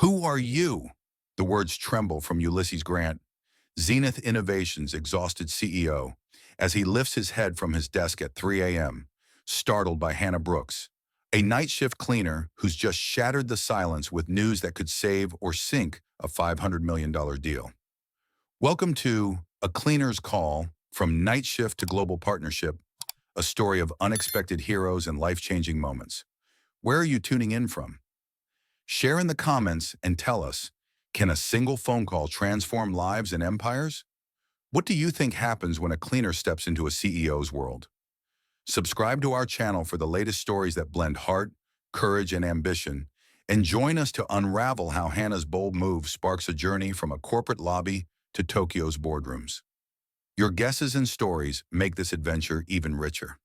Who are you? The words tremble from Ulysses Grant, Zenith Innovations' exhausted CEO, as he lifts his head from his desk at 3 a.m., startled by Hannah Brooks, a night shift cleaner who's just shattered the silence with news that could save or sink a $500 million deal. Welcome to A Cleaner's Call, from Night Shift to Global Partnership, a story of unexpected heroes and life-changing moments. Where are you tuning in from? Share in the comments and tell us, can a single phone call transform lives and empires? What do you think happens when a cleaner steps into a CEO's world? Subscribe to our channel for the latest stories that blend heart, courage, and ambition, and join us to unravel how Hannah's bold move sparks a journey from a corporate lobby to Tokyo's boardrooms. Your guesses and stories make this adventure even richer.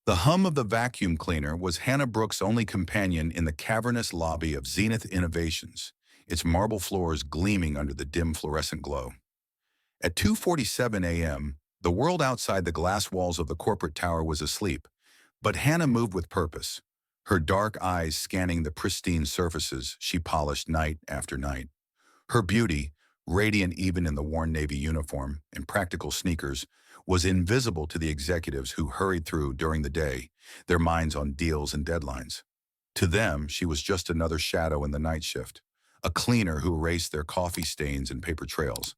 The hum of the vacuum cleaner was Hannah Brooks' only companion in the cavernous lobby of Zenith Innovations, its marble floors gleaming under the dim fluorescent glow. At 2:47 a.m., the world outside the glass walls of the corporate tower was asleep, but Hannah moved with purpose, her dark eyes scanning the pristine surfaces she polished night after night. Her beauty, radiant even in the worn Navy uniform and practical sneakers, was invisible to the executives who hurried through during the day, their minds on deals and deadlines. To them, she was just another shadow in the night shift, a cleaner who erased their coffee stains and paper trails.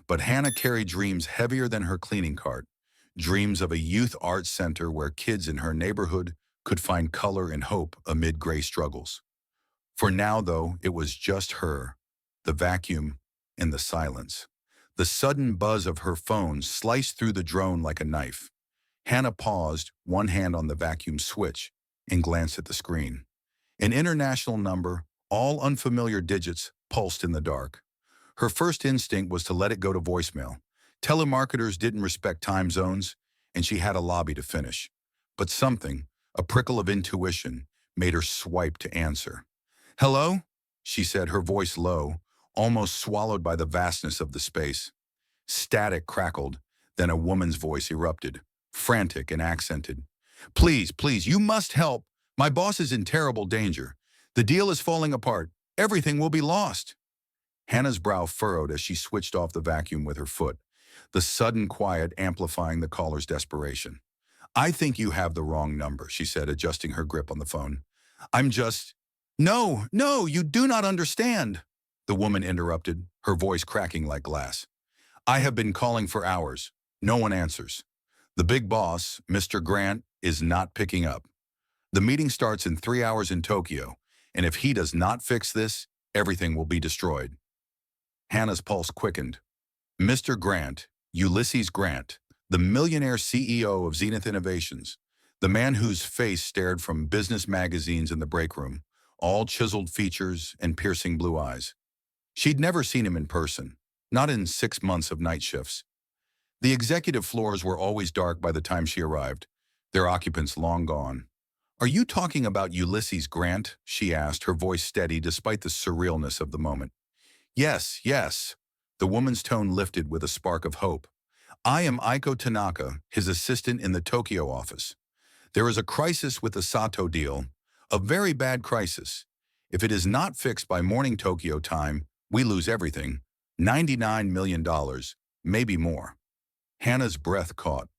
But Hannah carried dreams heavier than her cleaning cart, dreams of a youth arts center where kids in her neighborhood could find color and hope amid gray struggles. For now, though, it was just her, the vacuum, and the silence. The sudden buzz of her phone sliced through the drone like a knife. Hannah paused, one hand on the vacuum switch, and glanced at the screen. An international number, all unfamiliar digits, pulsed in the dark. Her first instinct was to let it go to voicemail. Telemarketers didn't respect time zones, and she had a lobby to finish. But something, a prickle of intuition, made her swipe to answer. "Hello?" she said, her voice low, almost swallowed by the vastness of the space. Static crackled, then a woman's voice erupted, frantic and accented. "Please, please, you must help. My boss is in terrible danger. The deal is falling apart. Everything will be lost." Hannah's brow furrowed as she switched off the vacuum with her foot, the sudden quiet amplifying the caller's desperation. "I think you have the wrong number," she said, adjusting her grip on the phone. "I'm just—" "No, no, you do not understand," the woman interrupted, her voice cracking like glass. "I have been calling for hours. No one answers. The big boss, Mr. Grant, is not picking up. The meeting starts in 3 hours in Tokyo, and if he does not fix this, everything will be destroyed." Hannah's pulse quickened. Mr. Grant, Ulysses Grant, the millionaire CEO of Zenith Innovations, the man whose face stared from business magazines in the break room, all chiseled features and piercing blue eyes. She'd never seen him in person, not in 6 months of night shifts. The executive floors were always dark by the time she arrived, their occupants long gone. "Are you talking about Ulysses Grant?" she asked, her voice steady despite the surrealness of the moment. "Yes, yes." The woman's tone lifted with a spark of hope. "I am Aiko Tanaka, his assistant in the Tokyo office. There is a crisis with the Sato deal, a very bad crisis. If it is not fixed by morning Tokyo time, we lose everything, $99 million, maybe more." Hannah's breath caught.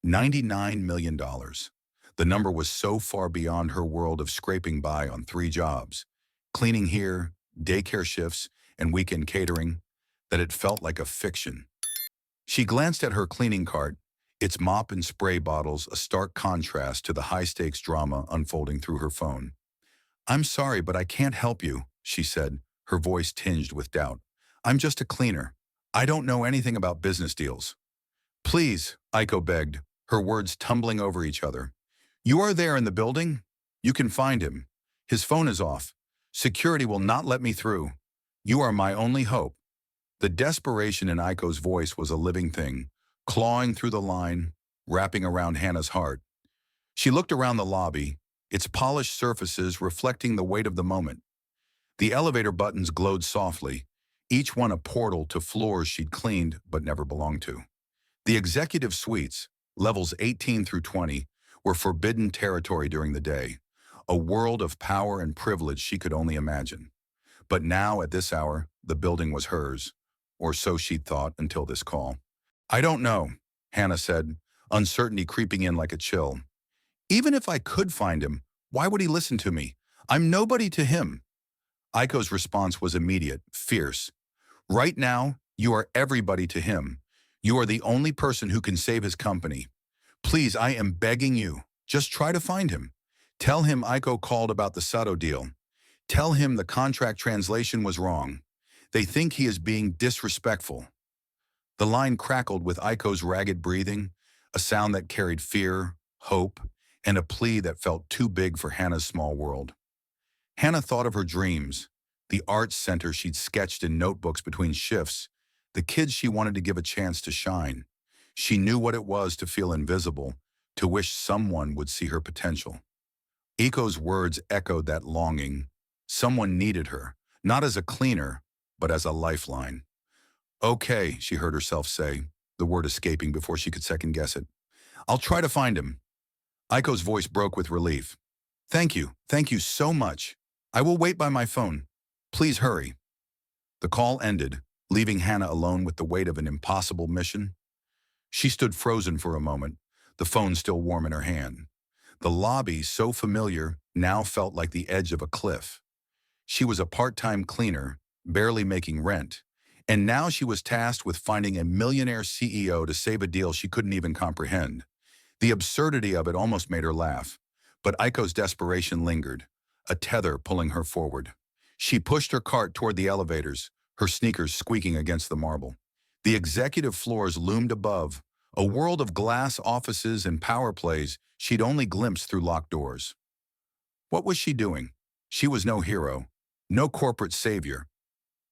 $99 million. The number was so far beyond her world of scraping by on 3 jobs, cleaning here, daycare shifts, and weekend catering, that it felt like a fiction. She glanced at her cleaning cart, its mop and spray bottles a stark contrast to the high-stakes drama unfolding through her phone. "I'm sorry, but I can't help you," she said, her voice tinged with doubt. "I'm just a cleaner. I don't know anything about business deals." "Please," Aiko begged, her words tumbling over each other. "You are there in the building? You can find him. His phone is off. Security will not let me through. You are my only hope." The desperation in Aiko's voice was a living thing, clawing through the line, wrapping around Hannah's heart. She looked around the lobby, its polished surfaces reflecting the weight of the moment. The elevator buttons glowed softly, each one a portal to floors she'd cleaned but never belonged to. The executive suites, levels 18 through 20, were forbidden territory during the day, a world of power and privilege she could only imagine. But now, at this hour, the building was hers, or so she'd thought until this call. I don't know, Hannah said, uncertainty creeping in like a chill. Even if I could find him, why would he listen to me? I'm nobody to him. Aiko's response was immediate, fierce. Right now, you are everybody to him. You are the only person who can save his company. Please, I am begging you, just try to find him. Tell him Aiko called about the Sato deal. Tell him the contract translation was wrong. They think he is being disrespectful. The line crackled with Aiko's ragged breathing, a sound that carried fear, hope, and a plea that felt too big for Hannah's small world. Hannah thought of her dreams, the arts center she'd sketched in notebooks between shifts, the kids she wanted to give a chance to shine. She knew what it was to feel invisible, to wish someone would see her potential. Aiko's words echoed that longing. Someone needed her, not as a cleaner, but as a lifeline. Okay, she heard herself say, the word escaping before she could second-guess it. I'll try to find him. Aiko's voice broke with relief. Thank you so much. I will wait by my phone. Please hurry. The call ended, leaving Hannah alone with the weight of an impossible mission. She stood frozen for a moment, the phone still warm in her hand. The lobby, so familiar, now felt like the edge of a cliff. She was a part-time cleaner, barely making rent, and now she was tasked with finding a millionaire CEO to save a deal she couldn't even comprehend. The absurdity of it almost made her laugh, but Aiko's desperation lingered, a tether pulling her forward. She pushed her cart toward the elevators, her sneakers squeaking against the marble. The executive floors loomed above, a world of glass offices and power plays she'd only glimpsed through locked doors. What was she doing? She was no hero, no corporate savior.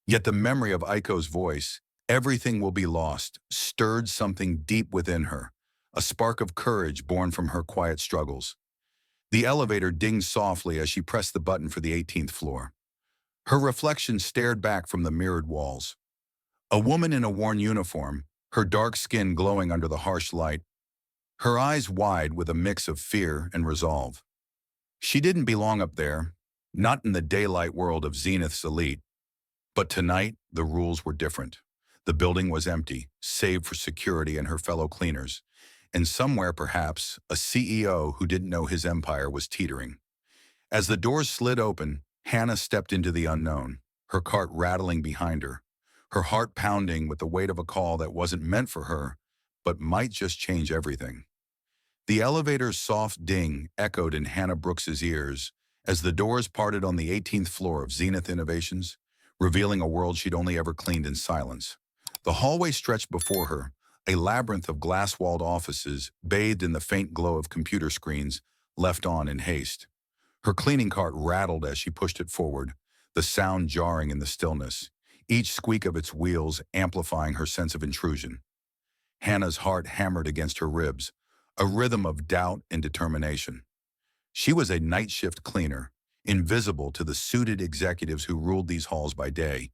Yet the memory of Aiko's voice, everything will be lost, stirred something deep within her, a spark of courage born from her quiet struggles. The elevator dinged softly as she pressed the button for the 18th floor. Her reflection stared back from the mirrored walls. A woman in a worn uniform, her dark skin glowing under the harsh light, her eyes wide with a mix of fear and resolve. She didn't belong up there, not in the daylight world of Zenith's elite. But tonight, the rules were different. The building was empty, save for security and her fellow cleaners. And somewhere, perhaps, a CEO who didn't know his empire was teetering. As the doors slid open, Hannah stepped into the unknown, her cart rattling behind her, her heart pounding with the weight of a call that wasn't meant for her, but might just change everything. The elevator's soft ding echoed in Hannah Brooks's ears as the doors parted on the 18th floor of Zenith Innovations, revealing a world she'd only ever cleaned in silence. The hallway stretched before her, a labyrinth of glass-walled offices bathed in the faint glow of computer screens left on in haste. Her cleaning cart rattled as she pushed it forward, the sound jarring in the stillness, each squeak of its wheels amplifying her sense of intrusion. Hannah's heart hammered against her ribs, a rhythm of doubt and determination. She was a night shift cleaner, invisible to the suited executives who ruled these halls by day.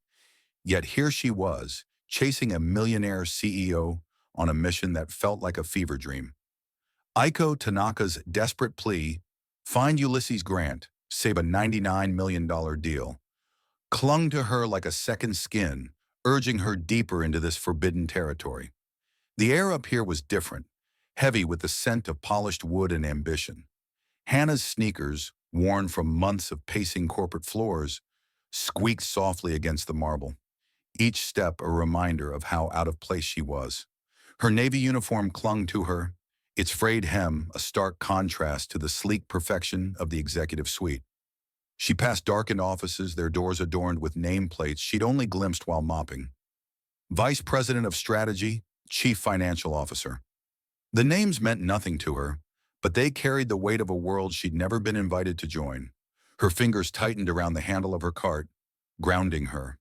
Yet here she was, chasing a millionaire CEO on a mission that felt like a fever dream. Aiko Tanaka's desperate plea, find Ulysses Grant, save a $99 million deal, clung to her like a second skin, urging her deeper into this forbidden territory. The air up here was different, heavy with the scent of polished wood and ambition. Hannah's sneakers, worn from months of pacing corporate floors, squeaked softly against the marble, each step a reminder of how out of place she was. Her navy uniform clung to her, its frayed hem a stark contrast to the sleek perfection of the executive suite. She passed darkened offices, their doors adorned with nameplates she'd only glimpsed while mopping. Vice President of Strategy, Chief Financial Officer. The names meant nothing to her, but they carried the weight of a world she'd never been invited to join. Her fingers tightened around the handle of her cart, grounding her.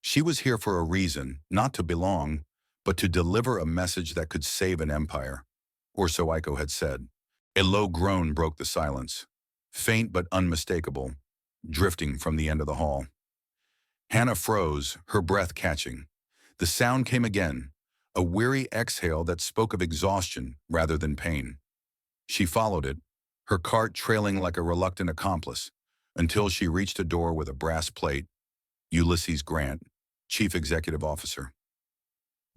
She was here for a reason, not to belong, but to deliver a message that could save an empire. Or so Aiko had said. A low groan broke the silence, faint but unmistakable, drifting from the end of the hall. Hannah froze, her breath catching. The sound came again, a weary exhale that spoke of exhaustion rather than pain. She followed it, her cart trailing like a reluctant accomplice, until she reached a door with a brass plate, Ulysses Grant, Chief Executive Officer.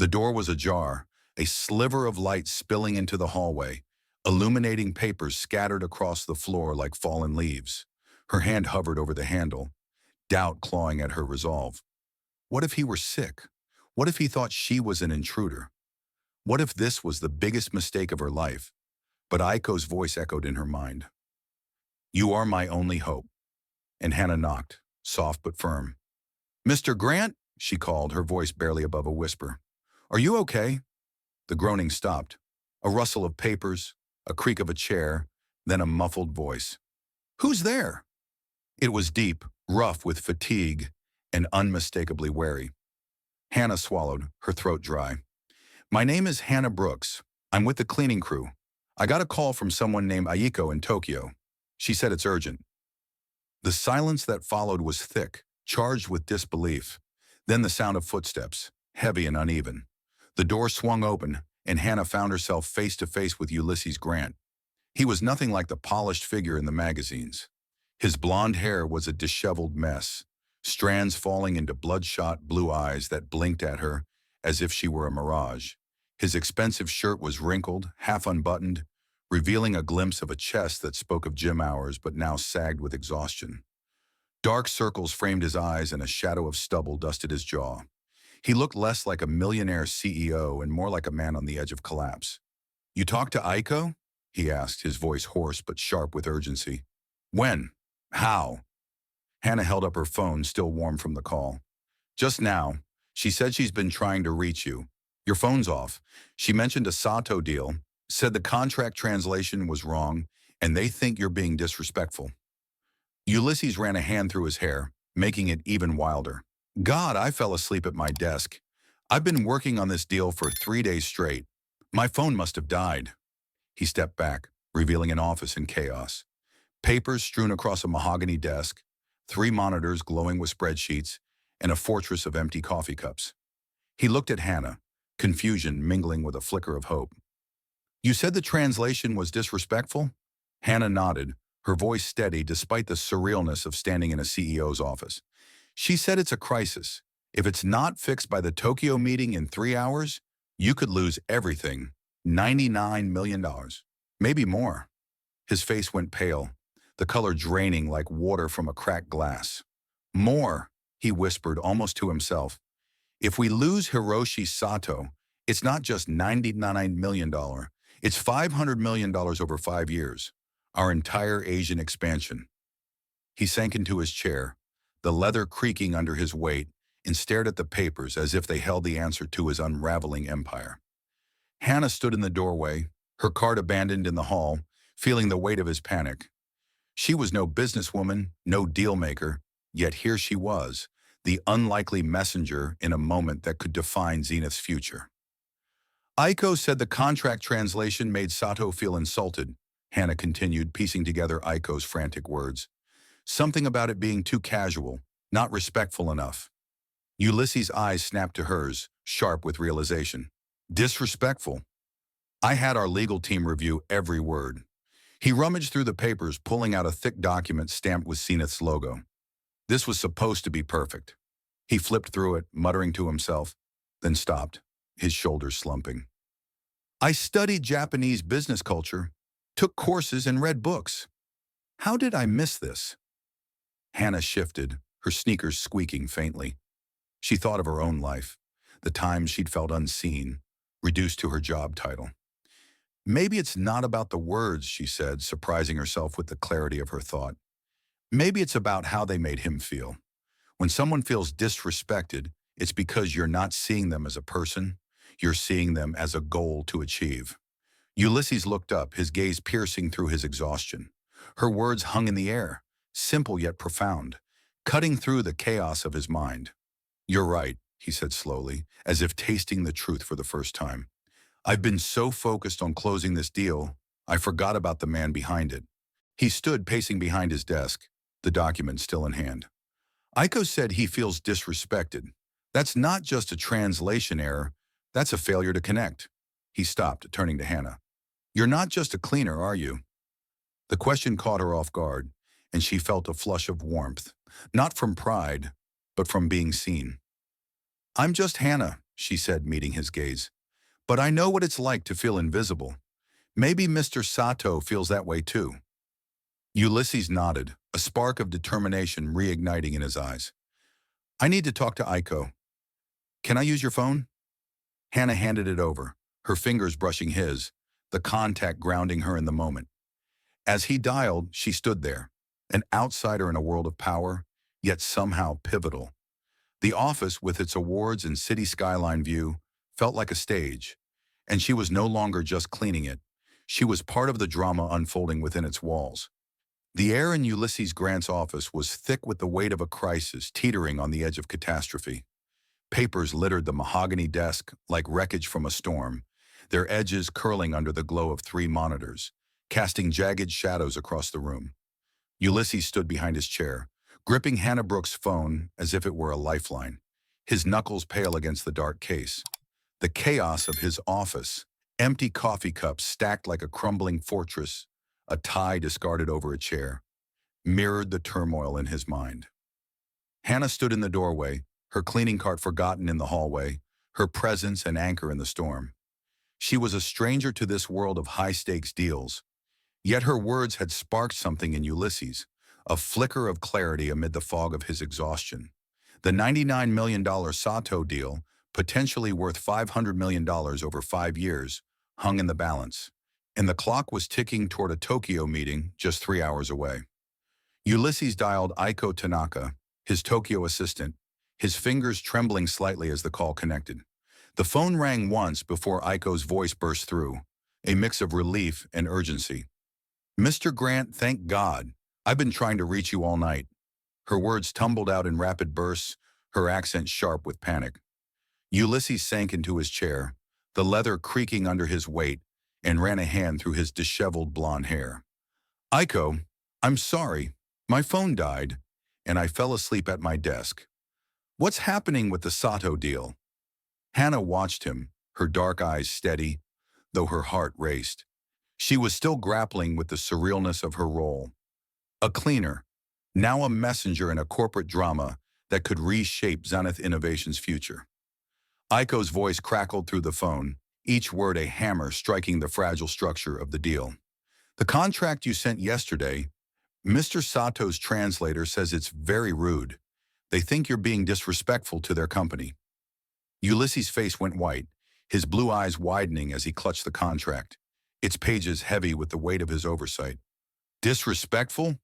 The door was ajar, a sliver of light spilling into the hallway, illuminating papers scattered across the floor like fallen leaves. Her hand hovered over the handle, doubt clawing at her resolve. What if he were sick? What if he thought she was an intruder? What if this was the biggest mistake of her life? But Aiko's voice echoed in her mind. You are my only hope. And Hannah knocked, soft but firm. Mr. Grant, she called, her voice barely above a whisper. Are you okay? The groaning stopped. A rustle of papers, a creak of a chair, then a muffled voice. Who's there? It was deep, rough with fatigue, and unmistakably wary. Hannah swallowed, her throat dry. My name is Hannah Brooks. I'm with the cleaning crew. I got a call from someone named Aiko in Tokyo. She said it's urgent. The silence that followed was thick, charged with disbelief. Then the sound of footsteps, heavy and uneven. The door swung open, and Hannah found herself face to face with Ulysses Grant. He was nothing like the polished figure in the magazines. His blonde hair was a disheveled mess, strands falling into bloodshot blue eyes that blinked at her as if she were a mirage. His expensive shirt was wrinkled, half unbuttoned, revealing a glimpse of a chest that spoke of gym hours but now sagged with exhaustion. Dark circles framed his eyes and a shadow of stubble dusted his jaw. He looked less like a millionaire CEO and more like a man on the edge of collapse. You talked to Aiko? He asked, his voice hoarse but sharp with urgency. When? How? Hannah held up her phone, still warm from the call. Just now. She said she's been trying to reach you. Your phone's off. She mentioned a Sato deal, said the contract translation was wrong, and they think you're being disrespectful. Ulysses ran a hand through his hair, making it even wilder. God, I fell asleep at my desk. I've been working on this deal for 3 days straight. My phone must have died. He stepped back, revealing an office in chaos. Papers strewn across a mahogany desk, 3 monitors glowing with spreadsheets, and a fortress of empty coffee cups. He looked at Hannah, confusion mingling with a flicker of hope. You said the translation was disrespectful? Hannah nodded, her voice steady despite the surrealness of standing in a CEO's office. She said it's a crisis. If it's not fixed by the Tokyo meeting in 3 hours, you could lose everything. $99 million. Maybe more. His face went pale, the color draining like water from a cracked glass. More, he whispered almost to himself. If we lose Hiroshi Sato, it's not just $99 million. It's $500 million over 5 years. Our entire Asian expansion. He sank into his chair, the leather creaking under his weight, and stared at the papers as if they held the answer to his unraveling empire. Hannah stood in the doorway, her cart abandoned in the hall, feeling the weight of his panic. She was no businesswoman, no deal-maker, yet here she was, the unlikely messenger in a moment that could define Zenith's future. Aiko said the contract translation made Sato feel insulted, Hannah continued, piecing together Aiko's frantic words. Something about it being too casual, not respectful enough. Ulysses' eyes snapped to hers, sharp with realization. Disrespectful. I had our legal team review every word. He rummaged through the papers, pulling out a thick document stamped with Zenith's logo. This was supposed to be perfect. He flipped through it, muttering to himself, then stopped, his shoulders slumping. I studied Japanese business culture, took courses and read books. How did I miss this? Hannah shifted, her sneakers squeaking faintly. She thought of her own life, the times she'd felt unseen, reduced to her job title. Maybe it's not about the words, she said, surprising herself with the clarity of her thought. Maybe it's about how they made him feel. When someone feels disrespected, it's because you're not seeing them as a person, you're seeing them as a goal to achieve. Ulysses looked up, his gaze piercing through his exhaustion. Her words hung in the air, simple yet profound, cutting through the chaos of his mind. You're right, he said slowly, as if tasting the truth for the first time. I've been so focused on closing this deal, I forgot about the man behind it. He stood pacing behind his desk, the document still in hand. Aiko said he feels disrespected. That's not just a translation error, that's a failure to connect. He stopped, turning to Hannah. You're not just a cleaner, are you? The question caught her off guard, and she felt a flush of warmth, not from pride, but from being seen. "I'm just Hannah," she said, meeting his gaze. "But I know what it's like to feel invisible. Maybe Mr. Sato feels that way too." Ulysses nodded, a spark of determination reigniting in his eyes. "I need to talk to Aiko. Can I use your phone?" Hannah handed it over, her fingers brushing his, the contact grounding her in the moment. As he dialed, she stood there, an outsider in a world of power, yet somehow pivotal. The office, with its awards and city skyline view, felt like a stage, and she was no longer just cleaning it. She was part of the drama unfolding within its walls. The air in Ulysses Grant's office was thick with the weight of a crisis teetering on the edge of catastrophe. Papers littered the mahogany desk like wreckage from a storm, their edges curling under the glow of 3 monitors, casting jagged shadows across the room. Ulysses stood behind his chair, gripping Hannah Brooks' phone as if it were a lifeline, his knuckles pale against the dark case. The chaos of his office, empty coffee cups stacked like a crumbling fortress, a tie discarded over a chair, mirrored the turmoil in his mind. Hannah stood in the doorway, her cleaning cart forgotten in the hallway, her presence an anchor in the storm. She was a stranger to this world of high-stakes deals, yet her words had sparked something in Ulysses, a flicker of clarity amid the fog of his exhaustion. The $99 million Sato deal, potentially worth $500 million over 5 years, hung in the balance, and the clock was ticking toward a Tokyo meeting just 3 hours away. Ulysses dialed Aiko Tanaka, his Tokyo assistant, his fingers trembling slightly as the call connected. The phone rang once before Aiko's voice burst through, a mix of relief and urgency. "Mr. Grant, thank God. I've been trying to reach you all night." Her words tumbled out in rapid bursts, her accent sharp with panic. Ulysses sank into his chair, the leather creaking under his weight, and ran a hand through his disheveled blonde hair. "Aiko, I'm sorry. My phone died, and I fell asleep at my desk. What's happening with the Sato deal?" Hannah watched him, her dark eyes steady, though her heart raced. She was still grappling with the surrealness of her role. A cleaner, now a messenger in a corporate drama that could reshape Zenith Innovation's future. Aiko's voice crackled through the phone, each word a hammer striking the fragile structure of the deal. "The contract you sent yesterday, Mr. Sato's translator says it's very rude. They think you're being disrespectful to their company." Ulysses' face went white, his blue eyes widening as he clutched the contract, its pages heavy with the weight of his oversight. "Disrespectful?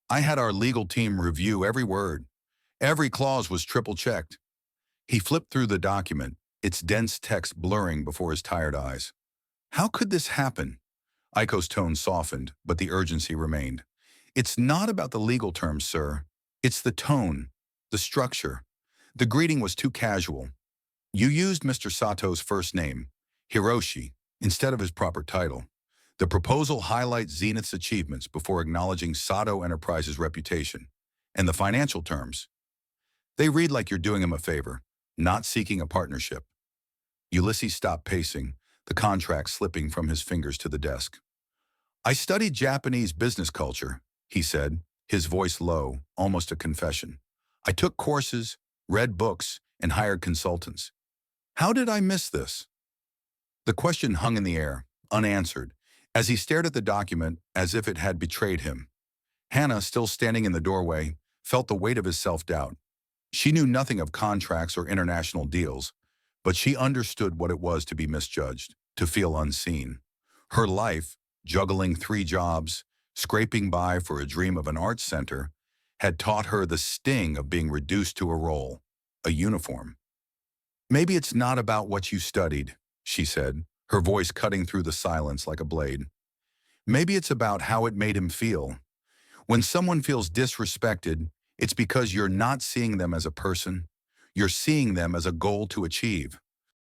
I had our legal team review every word. Every clause was triple-checked." He flipped through the document, its dense text blurring before his tired eyes. "How could this happen?" Aiko's tone softened, but the urgency remained. "It's not about the legal terms, sir. It's the tone, the structure. The greeting was too casual. You used Mr. Sato's first name, Hiroshi, instead of his proper title. The proposal highlights Zenith's achievements before acknowledging Sato Enterprises' reputation. And the financial terms. They read like you're doing him a favor, not seeking a partnership." Ulysses stopped pacing, the contract slipping from his fingers to the desk. "I studied Japanese business culture," he said, his voice low, almost a confession. "I took courses, read books, and hired consultants. How did I miss this?" The question hung in the air, unanswered, as he stared at the document as if it had betrayed him. Hannah, still standing in the doorway, felt the weight of his self-doubt. She knew nothing of contracts or international deals, but she understood what it was to be misjudged, to feel unseen. Her life, juggling 3 jobs, scraping by for a dream of an arts center, had taught her the sting of being reduced to a role, a uniform. "Maybe it's not about what you studied," she said, her voice cutting through the silence like a blade. "Maybe it's about how it made him feel. When someone feels disrespected, it's because you're not seeing them as a person. You're seeing them as a goal to achieve."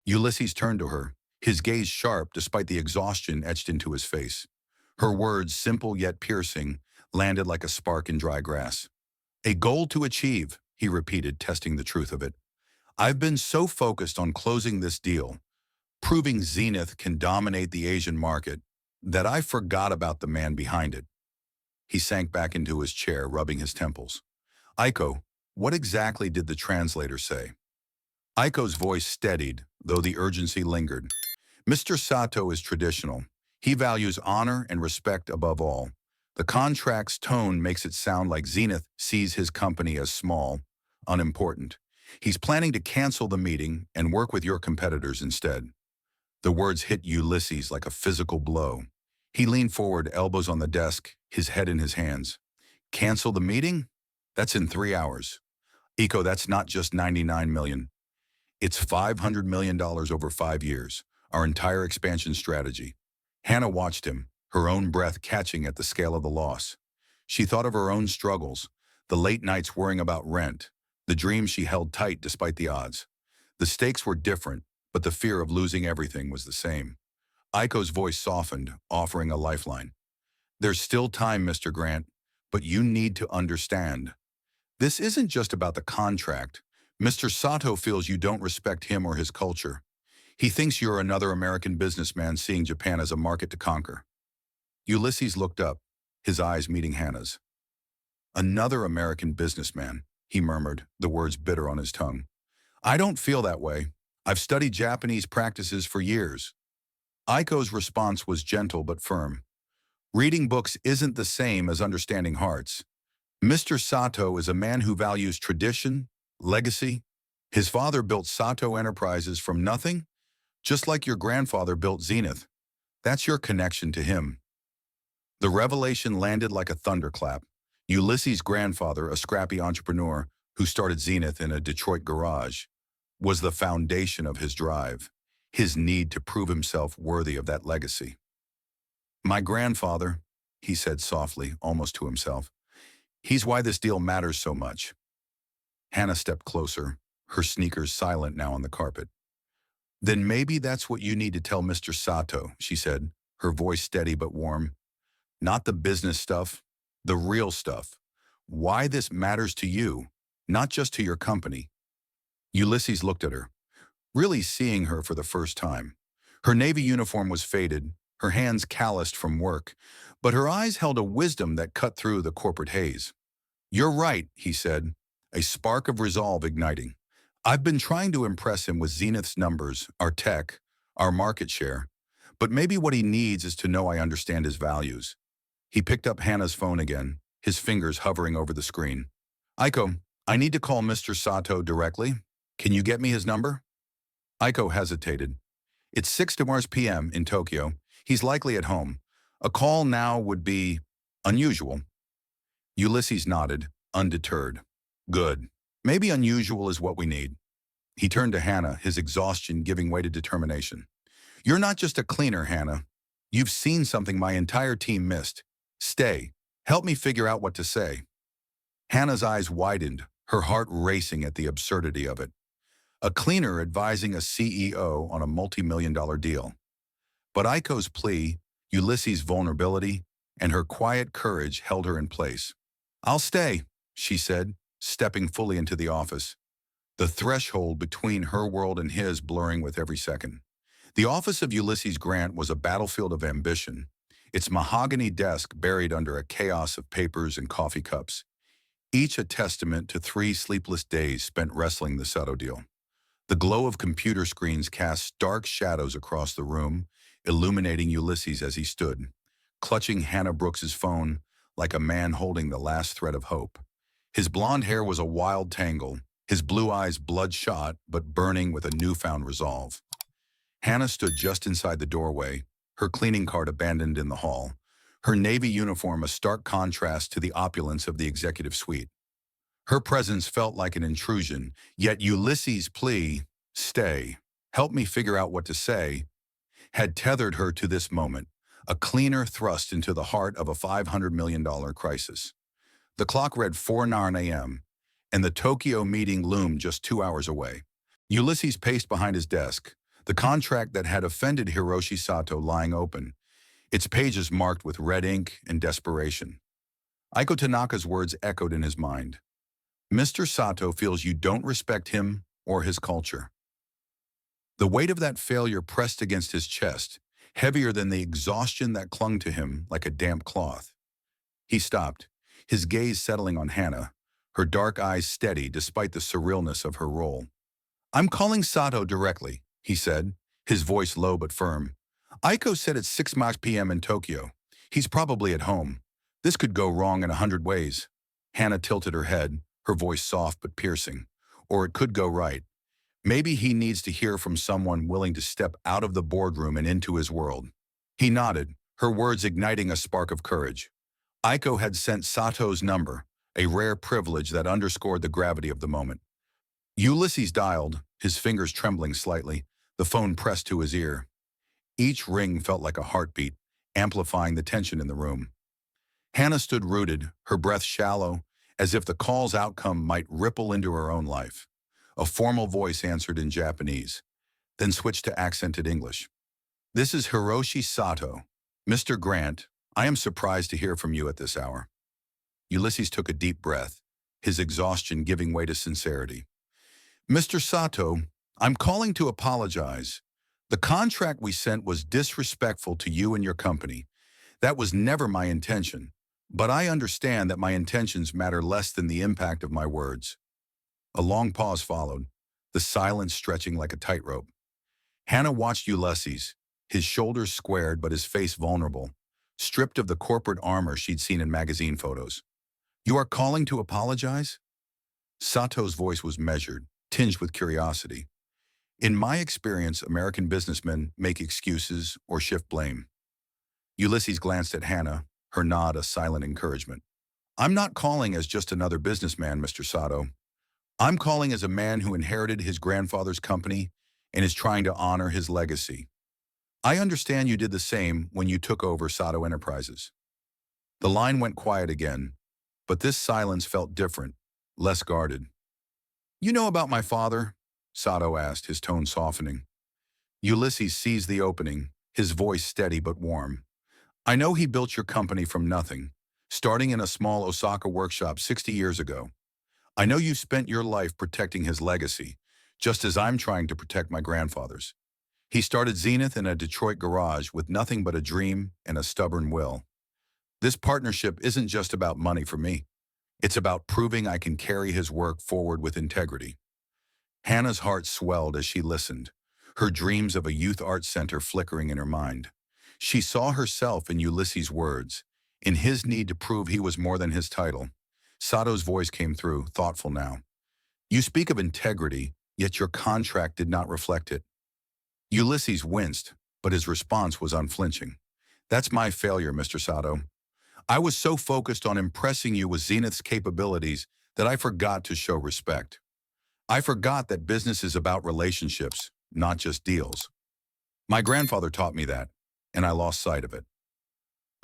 Ulysses turned to her, his gaze sharp despite the exhaustion etched into his face. Her words, simple yet piercing, landed like a spark in dry grass. "A goal to achieve," he repeated, testing the truth of it. "I've been so focused on closing this deal, proving Zenith can dominate the Asian market, that I forgot about the man behind it." He sank back into his chair, rubbing his temples. "Aiko, What exactly did the translator say? Aiko's voice steadied, though the urgency lingered. Mr. Sato is traditional. He values honor and respect above all. The contract's tone makes it sound like Zenith sees his company as small, unimportant. He's planning to cancel the meeting and work with your competitors instead. The words hit Ulysses like a physical blow. He leaned forward, elbows on the desk, his head in his hands. Cancel the meeting? That's in 3 hours. Eco, that's not just 99 million. It's $500 million over 5 years, our entire expansion strategy. Hannah watched him, her own breath catching at the scale of the loss. She thought of her own struggles, the late nights worrying about rent, the dreams she held tight despite the odds. The stakes were different, but the fear of losing everything was the same. Aiko's voice softened, offering a lifeline. There's still time, Mr. Grant, but you need to understand. This isn't just about the contract. Mr. Sato feels you don't respect him or his culture. He thinks you're another American businessman seeing Japan as a market to conquer. Ulysses looked up, his eyes meeting Hannah's. Another American businessman, he murmured, the words bitter on his tongue. I don't feel that way. I've studied Japanese practices for years. Aiko's response was gentle but firm. Reading books isn't the same as understanding hearts. Mr. Sato is a man who values tradition, legacy. His father built Sato Enterprises from nothing, just like your grandfather built Zenith. That's your connection to him. The revelation landed like a thunderclap. Ulysses' grandfather, a scrappy entrepreneur who started Zenith in a Detroit garage, was the foundation of his drive, his need to prove himself worthy of that legacy. My grandfather, he said softly, almost to himself. He's why this deal matters so much. Hannah stepped closer, her sneakers silent now on the carpet. Then maybe that's what you need to tell Mr. Sato, she said, her voice steady but warm. Not the business stuff, the real stuff. Why this matters to you, not just to your company. Ulysses looked at her, really seeing her for the first time. Her Navy uniform was faded, her hands calloused from work, but her eyes held a wisdom that cut through the corporate haze. You're right, he said, a spark of resolve igniting. I've been trying to impress him with Zenith's numbers, our tech, our market share, but maybe what he needs is to know I understand his values. He picked up Hannah's phone again, his fingers hovering over the screen. Aiko, I need to call Mr. Sato directly. Can you get me his number? Aiko hesitated. It's 6 p.m. in Tokyo. He's likely at home. A call now would be unusual. Ulysses nodded, undeterred. Good. Maybe unusual is what we need. He turned to Hannah, his exhaustion giving way to determination. You're not just a cleaner, Hannah. You've seen something my entire team missed. Stay. Help me figure out what to say. Hannah's eyes widened, her heart racing at the absurdity of it. A cleaner advising a CEO on a multi-million-dollar deal. But Aiko's plea, Ulysses' vulnerability, and her quiet courage held her in place. I'll stay, she said, stepping fully into the office, the threshold between her world and his blurring with every second. The office of Ulysses Grant was a battlefield of ambition, its mahogany desk buried under a chaos of papers and coffee cups, each a testament to 3 sleepless days spent wrestling the Sato deal. The glow of computer screens cast dark shadows across the room, illuminating Ulysses as he stood, clutching Hannah Brooks's phone like a man holding the last thread of hope. His blonde hair was a wild tangle, his blue eyes bloodshot but burning with a newfound resolve. Hannah stood just inside the doorway, her cleaning cart abandoned in the hall, her Navy uniform a stark contrast to the opulence of the executive suite. Her presence felt like an intrusion, yet Ulysses' plea, stay, help me figure out what to say, had tethered her to this moment, a cleaner thrust into the heart of a $500 million crisis. The clock read 4:09 a.m., and the Tokyo meeting loomed just 2 hours away. Ulysses paced behind his desk, the contract that had offended Hiroshi Sato lying open, its pages marked with red ink and desperation. Aiko Tanaka's words echoed in his mind. Mr. Sato feels you don't respect him or his culture. The weight of that failure pressed against his chest, heavier than the exhaustion that clung to him like a damp cloth. He stopped, his gaze settling on Hannah, her dark eyes steady despite the surrealness of her role. "I'm calling Sato directly," he said, his voice low but firm. "Aiko said it's 6 p.m. in Tokyo. He's probably at home. This could go wrong in 100 ways." Hannah tilted her head, her voice soft but piercing. "Or it could go right. Maybe he needs to hear from someone willing to step out of the boardroom and into his world." He nodded, her words igniting a spark of courage. Aiko had sent Sato's number, a rare privilege that underscored the gravity of the moment. Ulysses dialed, his fingers trembling slightly, the phone pressed to his ear. Each ring felt like a heartbeat, amplifying the tension in the room. Hannah stood rooted, her breath shallow, as if the call's outcome might ripple into her own life. A formal voice answered in Japanese, then switched to accented English. "This is Hiroshi Sato. Mr. Grant, I am surprised to hear from you at this hour." Ulysses took a deep breath, his exhaustion giving way to sincerity. "Mr. Sato, I'm calling to apologize. The contract we sent was disrespectful to you and your company. That was never my intention, but I understand that my intentions matter less than the impact of my words." A long pause followed, the silence stretching like a tightrope. Hannah watched Ulysses, his shoulders squared but his face vulnerable, stripped of the corporate armor she'd seen in magazine photos. "You are calling to apologize?" Sato's voice was measured, tinged with curiosity. "In my experience, American businessmen make excuses or shift blame." Ulysses glanced at Hannah, her nod a silent encouragement. "I'm not calling as just another businessman, Mr. Sato. I'm calling as a man who inherited his grandfather's company and is trying to honor his legacy. I understand you did the same when you took over Sato Enterprises." The line went quiet again, but this silence felt different, less guarded. "You know about my father?" Sato asked, his tone softening. Ulysses seized the opening, his voice steady but warm. "I know he built your company from nothing, starting in a small Osaka workshop 60 years ago. I know you spent your life protecting his legacy, just as I'm trying to protect my grandfather's. He started Zenith in a Detroit garage with nothing but a dream and a stubborn will. This partnership isn't just about money for me. It's about proving I can carry his work forward with integrity." Hannah's heart swelled as she listened, her dreams of a youth arts center flickering in her mind. She saw herself in Ulysses' words, in his need to prove he was more than his title. Sato's voice came through, thoughtful now. "You speak of integrity, yet your contract did not reflect it." Ulysses winced, but his response was unflinching. "That's my failure, Mr. Sato. I was so focused on impressing you with Zenith's capabilities that I forgot to show respect. I forgot that business is about relationships, not just deals. My grandfather taught me that, and I lost sight of it."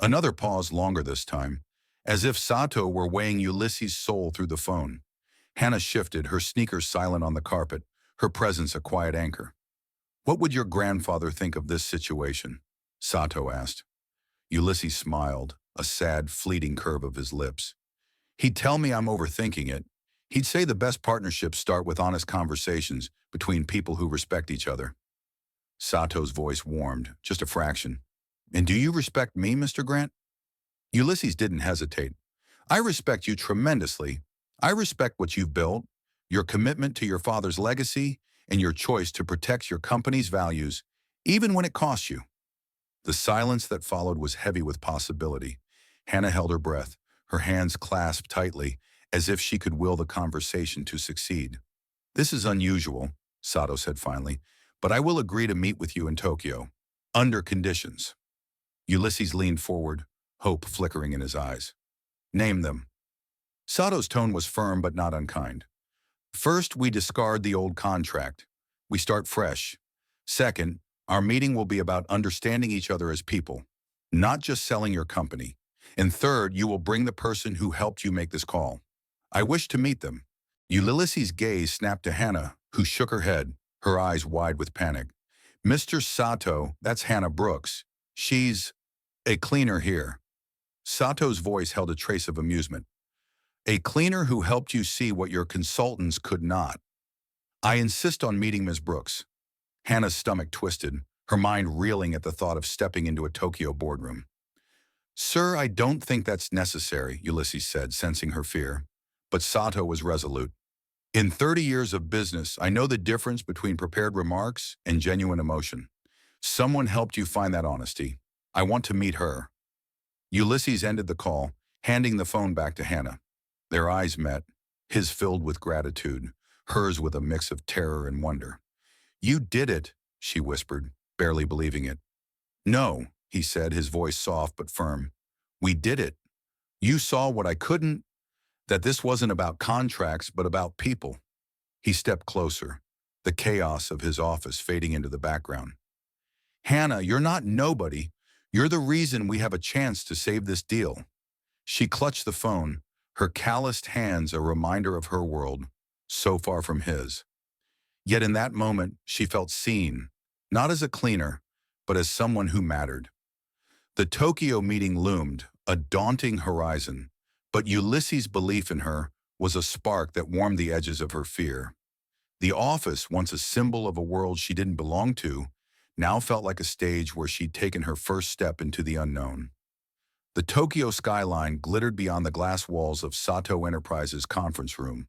Another pause, longer this time, as if Sato were weighing Ulysses' soul through the phone. Hannah shifted, her sneakers silent on the carpet, her presence a quiet anchor. "What would your grandfather think of this situation?" Sato asked. Ulysses smiled, a sad, fleeting curve of his lips. "He'd tell me I'm overthinking it. He'd say the best partnerships start with honest conversations between people who respect each other." Sato's voice warmed, just a fraction. "And do you respect me, Mr. Grant?" Ulysses didn't hesitate. "I respect you tremendously. I respect what you've built, your commitment to your father's legacy, and your choice to protect your company's values, even when it costs you." The silence that followed was heavy with possibility. Hannah held her breath, her hands clasped tightly, as if she could will the conversation to succeed. "This is unusual," Sato said finally, "but I will agree to meet with you in Tokyo, under conditions." Ulysses leaned forward, hope flickering in his eyes. "Name them." Sato's tone was firm but not unkind. "First, we discard the old contract. We start fresh. Second, our meeting will be about understanding each other as people, not just selling your company. And third, you will bring the person who helped you make this call. I wish to meet them." Ulysses' gaze snapped to Hannah, who shook her head, her eyes wide with panic. "Mr. Sato, that's Hannah Brooks. She's a cleaner here." Sato's voice held a trace of amusement. "A cleaner who helped you see what your consultants could not. I insist on meeting Ms. Brooks." Hannah's stomach twisted, her mind reeling at the thought of stepping into a Tokyo boardroom. "Sir, I don't think that's necessary," Ulysses said, sensing her fear. But Sato was resolute. In 30 years of business, I know the difference between prepared remarks and genuine emotion. Someone helped you find that honesty. I want to meet her. Ulysses ended the call, handing the phone back to Hannah. Their eyes met, his filled with gratitude, hers with a mix of terror and wonder. You did it, she whispered, barely believing it. No, he said, his voice soft but firm. We did it. You saw what I couldn't, that this wasn't about contracts but about people. He stepped closer, the chaos of his office fading into the background. Hannah, you're not nobody. You're the reason we have a chance to save this deal. She clutched the phone, her calloused hands a reminder of her world, so far from his. Yet in that moment, she felt seen, not as a cleaner, but as someone who mattered. The Tokyo meeting loomed, a daunting horizon, but Ulysses' belief in her was a spark that warmed the edges of her fear. The office, once a symbol of a world she didn't belong to, now felt like a stage where she'd taken her first step into the unknown. The Tokyo skyline glittered beyond the glass walls of Sato Enterprises' conference room,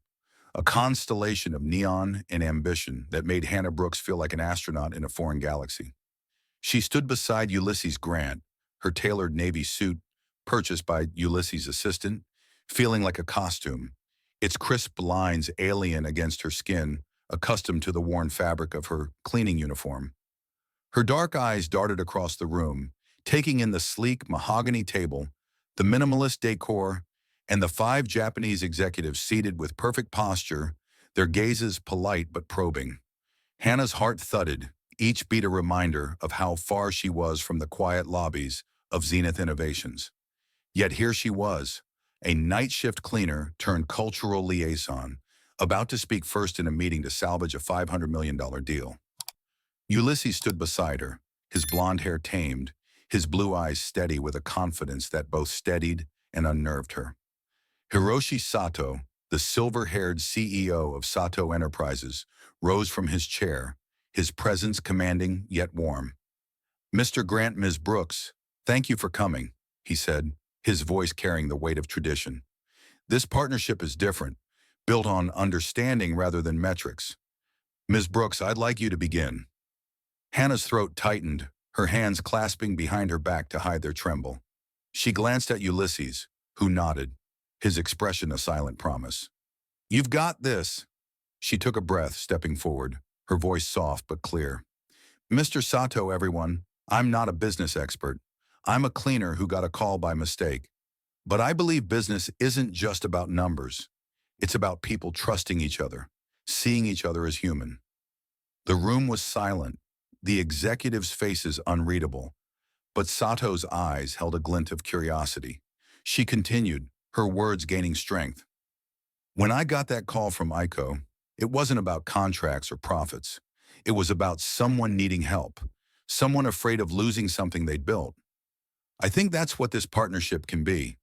a constellation of neon and ambition that made Hannah Brooks feel like an astronaut in a foreign galaxy. She stood beside Ulysses Grant, her tailored navy suit, purchased by Ulysses' assistant, feeling like a costume, its crisp lines alien against her skin, accustomed to the worn fabric of her cleaning uniform. Her dark eyes darted across the room, taking in the sleek mahogany table, the minimalist decor, and the 5 Japanese executives seated with perfect posture, their gazes polite but probing. Hannah's heart thudded, each beat a reminder of how far she was from the quiet lobbies of Zenith Innovations. Yet here she was, a night shift cleaner turned cultural liaison, about to speak first in a meeting to salvage a $500 million deal. Ulysses stood beside her, his blonde hair tamed, his blue eyes steady with a confidence that both steadied and unnerved her. Hiroshi Sato, the silver-haired CEO of Sato Enterprises, rose from his chair, his presence commanding yet warm. Mr. Grant, Ms. Brooks, thank you for coming, he said, his voice carrying the weight of tradition. This partnership is different, built on understanding rather than metrics. Ms. Brooks, I'd like you to begin. Hannah's throat tightened, her hands clasping behind her back to hide their tremble. She glanced at Ulysses, who nodded, his expression a silent promise. You've got this. She took a breath, stepping forward, her voice soft but clear. Mr. Sato, everyone, I'm not a business expert. I'm a cleaner who got a call by mistake. But I believe business isn't just about numbers. It's about people trusting each other, seeing each other as human. The room was silent, the executives' faces unreadable, but Sato's eyes held a glint of curiosity. She continued, her words gaining strength. When I got that call from Aiko, it wasn't about contracts or profits. It was about someone needing help, someone afraid of losing something they'd built. I think that's what this partnership can be,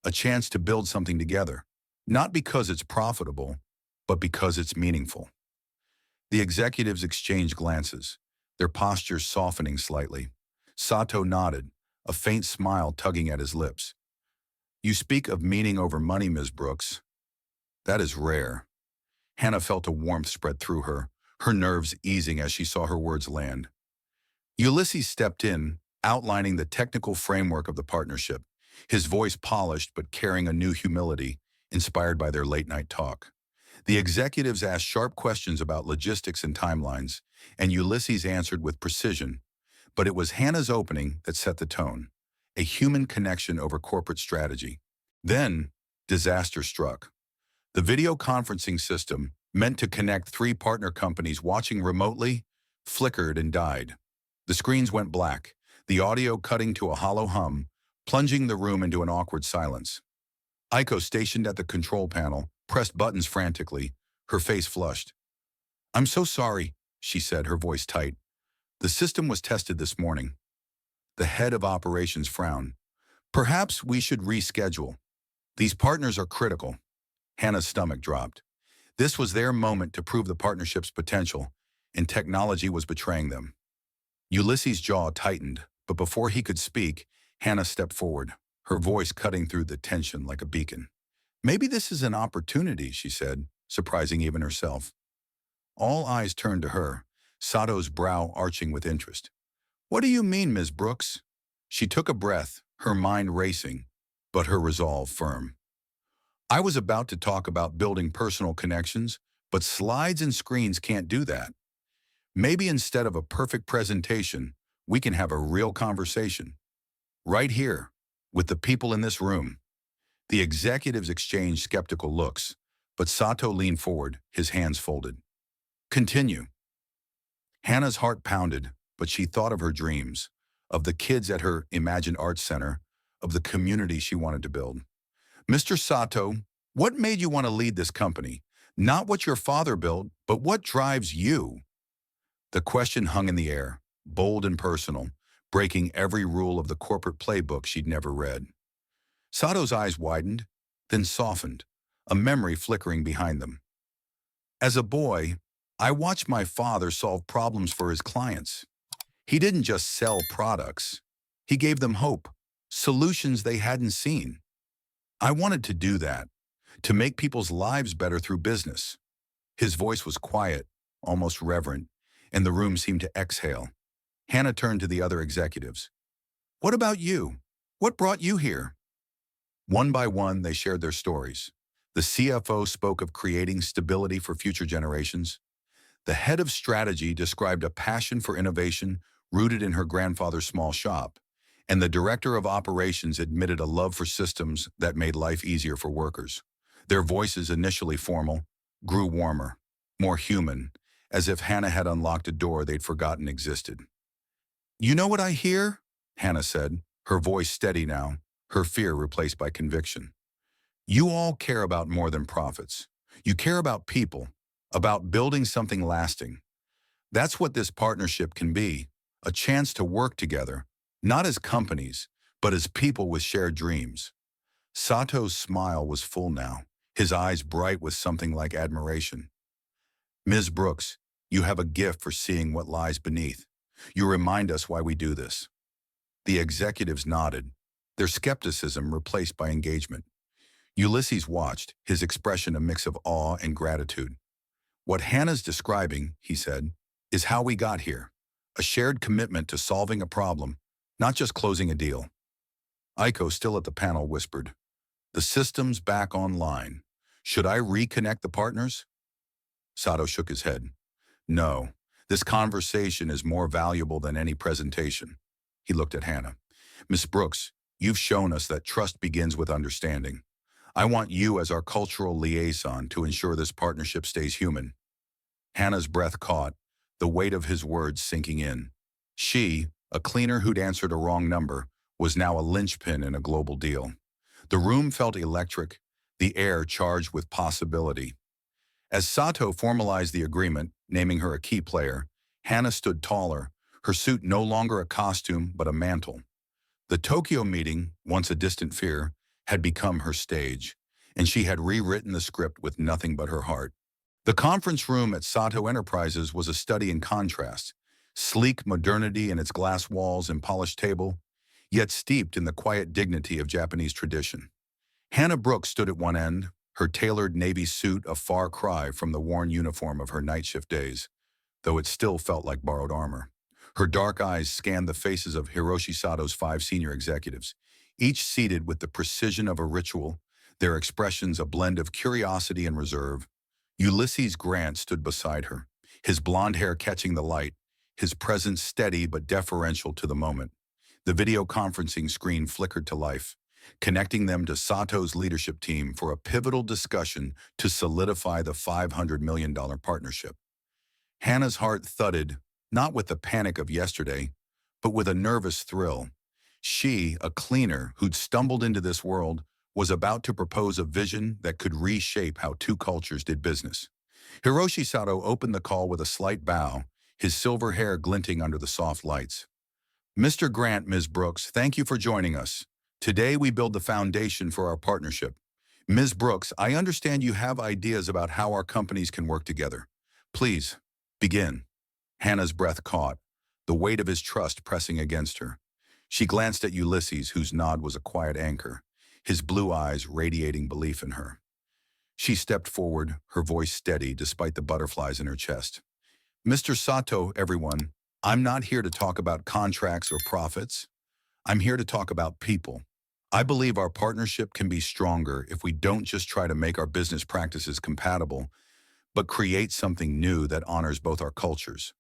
a chance to build something together, not because it's profitable, but because it's meaningful. The executives exchanged glances, their postures softening slightly. Sato nodded, a faint smile tugging at his lips. You speak of meaning over money, Ms. Brooks. That is rare. Hannah felt a warmth spread through her nerves easing as she saw her words land. Ulysses stepped in, outlining the technical framework of the partnership, his voice polished but carrying a new humility, inspired by their late-night talk. The executives asked sharp questions about logistics and timelines, and Ulysses answered with precision. But it was Hannah's opening that set the tone, a human connection over corporate strategy. Then, disaster struck. The video conferencing system, meant to connect 3 partner companies watching remotely, flickered and died. The screens went black, the audio cutting to a hollow hum, plunging the room into an awkward silence. Aiko, stationed at the control panel, pressed buttons frantically, her face flushed. I'm so sorry, she said, her voice tight. The system was tested this morning. The head of operations frowned. Perhaps we should reschedule. These partners are critical. Hannah's stomach dropped. This was their moment to prove the partnership's potential, and technology was betraying them. Ulysses' jaw tightened, but before he could speak, Hannah stepped forward, her voice cutting through the tension like a beacon. Maybe this is an opportunity, she said, surprising even herself. All eyes turned to her, Sato's brow arching with interest. What do you mean, Ms. Brooks? She took a breath, her mind racing, but her resolve firm. I was about to talk about building personal connections, but slides and screens can't do that. Maybe instead of a perfect presentation, we can have a real conversation. Right here, with the people in this room. The executives exchanged skeptical looks, but Sato leaned forward, his hands folded. Continue. Hannah's heart pounded, but she thought of her dreams, of the kids at her imagined arts center, of the community she wanted to build. Mr. Sato, what made you want to lead this company? Not what your father built, but what drives you? The question hung in the air, bold and personal, breaking every rule of the corporate playbook she'd never read. Sato's eyes widened, then softened, a memory flickering behind them. As a boy, I watched my father solve problems for his clients. He didn't just sell products. He gave them hope, solutions they hadn't seen. I wanted to do that, to make people's lives better through business. His voice was quiet, almost reverent, and the room seemed to exhale. Hannah turned to the other executives. What about you? What brought you here? One by one, they shared their stories. The CFO spoke of creating stability for future generations. The head of strategy described a passion for innovation rooted in her grandfather's small shop. And the director of operations admitted a love for systems that made life easier for workers. Their voices, initially formal, grew warmer, more human, as if Hannah had unlocked a door they'd forgotten existed. You know what I hear? Hannah said, her voice steady now, her fear replaced by conviction. You all care about more than profits. You care about people, about building something lasting. That's what this partnership can be, a chance to work together, not as companies, but as people with shared dreams. Sato's smile was full now, his eyes bright with something like admiration. Ms. Brooks, you have a gift for seeing what lies beneath. You remind us why we do this. The executives nodded, their skepticism replaced by engagement. Ulysses watched, his expression a mix of awe and gratitude. What Hannah's describing, he said, is how we got here. A shared commitment to solving a problem, not just closing a deal. Aiko, still at the panel, whispered, the system's back online. Should I reconnect the partners? Sato shook his head. No, this conversation is more valuable than any presentation. He looked at Hannah. Miss Brooks, you've shown us that trust begins with understanding. I want you as our cultural liaison to ensure this partnership stays human. Hannah's breath caught, the weight of his words sinking in. She, a cleaner who'd answered a wrong number, was now a linchpin in a global deal. The room felt electric, the air charged with possibility. As Sato formalized the agreement, naming her a key player, Hannah stood taller, her suit no longer a costume but a mantle. The Tokyo meeting, once a distant fear, had become her stage, and she had rewritten the script with nothing but her heart. The conference room at Sato Enterprises was a study in contrast, sleek modernity in its glass walls and polished table, yet steeped in the quiet dignity of Japanese tradition. Hannah Brooks stood at one end, her tailored navy suit a far cry from the worn uniform of her night shift days, though it still felt like borrowed armor. Her dark eyes scanned the faces of Hiroshi Sato's 5 senior executives, each seated with the precision of a ritual, their expressions a blend of curiosity and reserve. Ulysses Grant stood beside her, his blonde hair catching the light, his presence steady but deferential to the moment. The video conferencing screen flickered to life, connecting them to Sato's leadership team for a pivotal discussion to solidify the $500 million partnership. Hannah's heart thudded, not with the panic of yesterday, but with a nervous thrill. She, a cleaner who'd stumbled into this world, was about to propose a vision that could reshape how 2 cultures did business. Hiroshi Sato opened the call with a slight bow, his silver hair glinting under the soft lights. Mr. Grant, Ms. Brooks, thank you for joining us. Today we build the foundation for our partnership. Ms. Brooks, I understand you have ideas about how our companies can work together. Please, begin. Hannah's breath caught, the weight of his trust pressing against her. She glanced at Ulysses, whose nod was a quiet anchor. his blue eyes radiating belief in her. She stepped forward, her voice steady despite the butterflies in her chest. Mr. Sato, everyone, I'm not here to talk about contracts or profits. I'm here to talk about people. I believe our partnership can be stronger if we don't just try to make our business practices compatible, but create something new that honors both our cultures.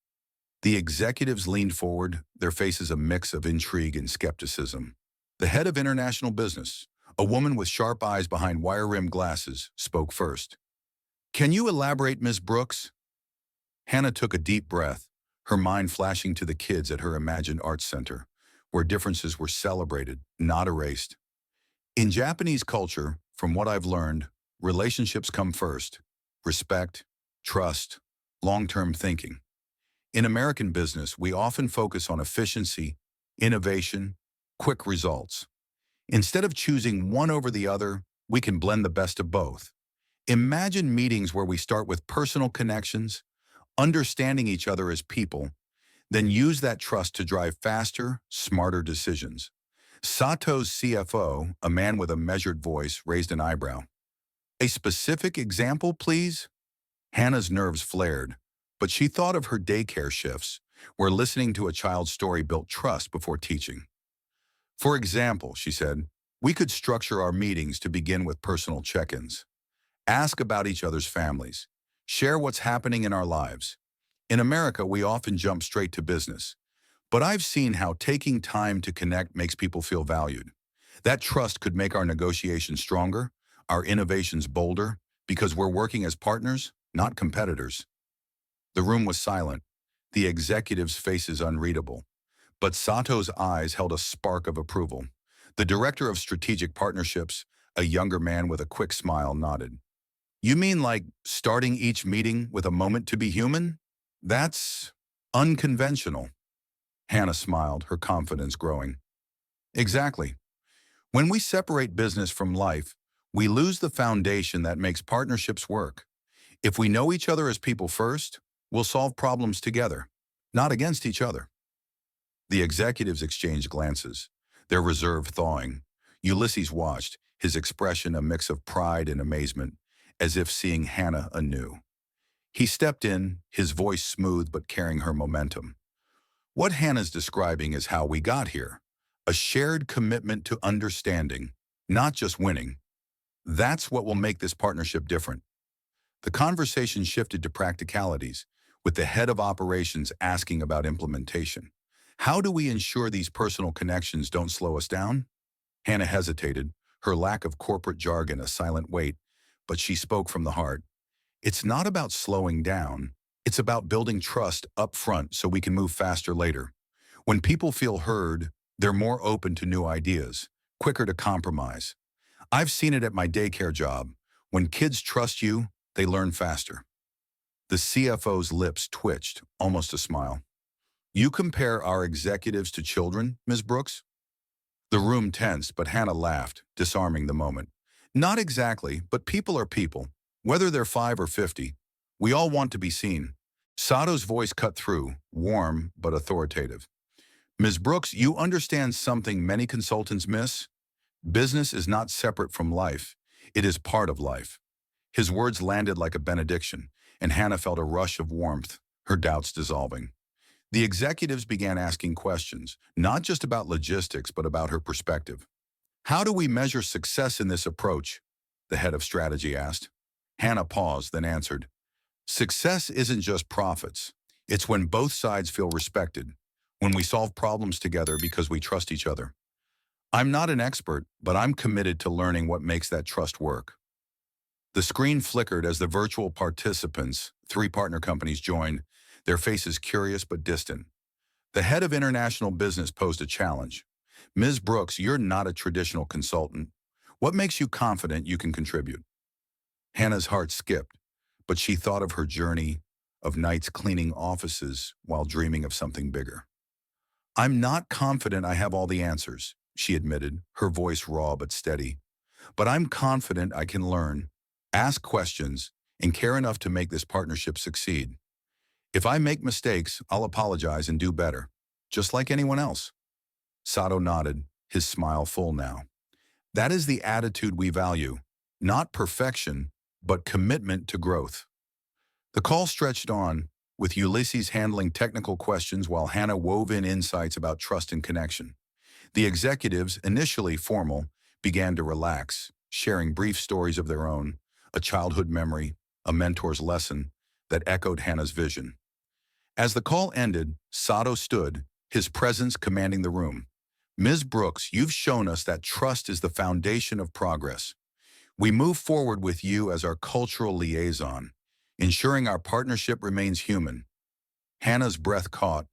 The executives leaned forward, their faces a mix of intrigue and skepticism. The head of international business, a woman with sharp eyes behind wire-rimmed glasses, spoke first. Can you elaborate, Ms. Brooks? Hannah took a deep breath, her mind flashing to the kids at her imagined arts center, where differences were celebrated, not erased. In Japanese culture, from what I've learned, relationships come first. Respect, trust, long-term thinking. In American business, we often focus on efficiency, innovation, quick results. Instead of choosing one over the other, we can blend the best of both. Imagine meetings where we start with personal connections, understanding each other as people, then use that trust to drive faster, smarter decisions. Sato's CFO, a man with a measured voice, raised an eyebrow. A specific example, please? Hannah's nerves flared, but she thought of her daycare shifts, where listening to a child's story built trust before teaching. For example, she said, we could structure our meetings to begin with personal check-ins. Ask about each other's families. Share what's happening in our lives. In America, we often jump straight to business. But I've seen how taking time to connect makes people feel valued. That trust could make our negotiations stronger, our innovations bolder, because we're working as partners, not competitors. The room was silent, the executives' faces unreadable. But Sato's eyes held a spark of approval. The director of strategic partnerships, a younger man with a quick smile, nodded. You mean like starting each meeting with a moment to be human? That's unconventional. Hannah smiled, her confidence growing. Exactly. When we separate business from life, we lose the foundation that makes partnerships work. If we know each other as people first, we'll solve problems together, not against each other. The executives exchanged glances, their reserve thawing. Ulysses watched, his expression a mix of pride and amazement, as if seeing Hannah anew. He stepped in, his voice smooth but carrying her momentum. What Hannah's describing is how we got here. A shared commitment to understanding, not just winning. That's what will make this partnership different. The conversation shifted to practicalities, with the head of operations asking about implementation. How do we ensure these personal connections don't slow us down? Hannah hesitated, her lack of corporate jargon a silent weight, but she spoke from the heart. It's not about slowing down. It's about building trust up front so we can move faster later. When people feel heard, they're more open to new ideas, quicker to compromise. I've seen it at my daycare job. When kids trust you, they learn faster. The CFO's lips twitched, almost a smile. You compare our executives to children, Ms. Brooks? The room tensed, but Hannah laughed, disarming the moment. Not exactly, but people are people. Whether they're 5 or 50, we all want to be seen. Sato's voice cut through, warm but authoritative. Ms. Brooks, you understand something many consultants miss? Business is not separate from life. It is part of life. His words landed like a benediction, and Hannah felt a rush of warmth, her doubts dissolving. The executives began asking questions, not just about logistics, but about her perspective. How do we measure success in this approach? The head of strategy asked. Hannah paused, then answered. Success isn't just profits. It's when both sides feel respected, when we solve problems together because we trust each other. I'm not an expert, but I'm committed to learning what makes that trust work. The screen flickered as the virtual participants, 3 partner companies, joined, their faces curious but distant. The head of international business posed a challenge. Ms. Brooks, you're not a traditional consultant. What makes you confident you can contribute? Hannah's heart skipped, but she thought of her journey, of nights cleaning offices while dreaming of something bigger. I'm not confident I have all the answers, she admitted, her voice raw but steady. But I'm confident I can learn, ask questions, and care enough to make this partnership succeed. If I make mistakes, I'll apologize and do better, just like anyone else. Sato nodded, his smile full now. That is the attitude we value, not perfection, but commitment to growth. The call stretched on, with Ulysses handling technical questions while Hannah wove in insights about trust and connection. The executives, initially formal, began to relax, sharing brief stories of their own, a childhood memory, a mentor's lesson that echoed Hannah's vision. As the call ended, Sato stood, his presence commanding the room. Ms. Brooks, you've shown us that trust is the foundation of progress. We move forward with you as our cultural liaison, ensuring our partnership remains human. Hannah's breath caught,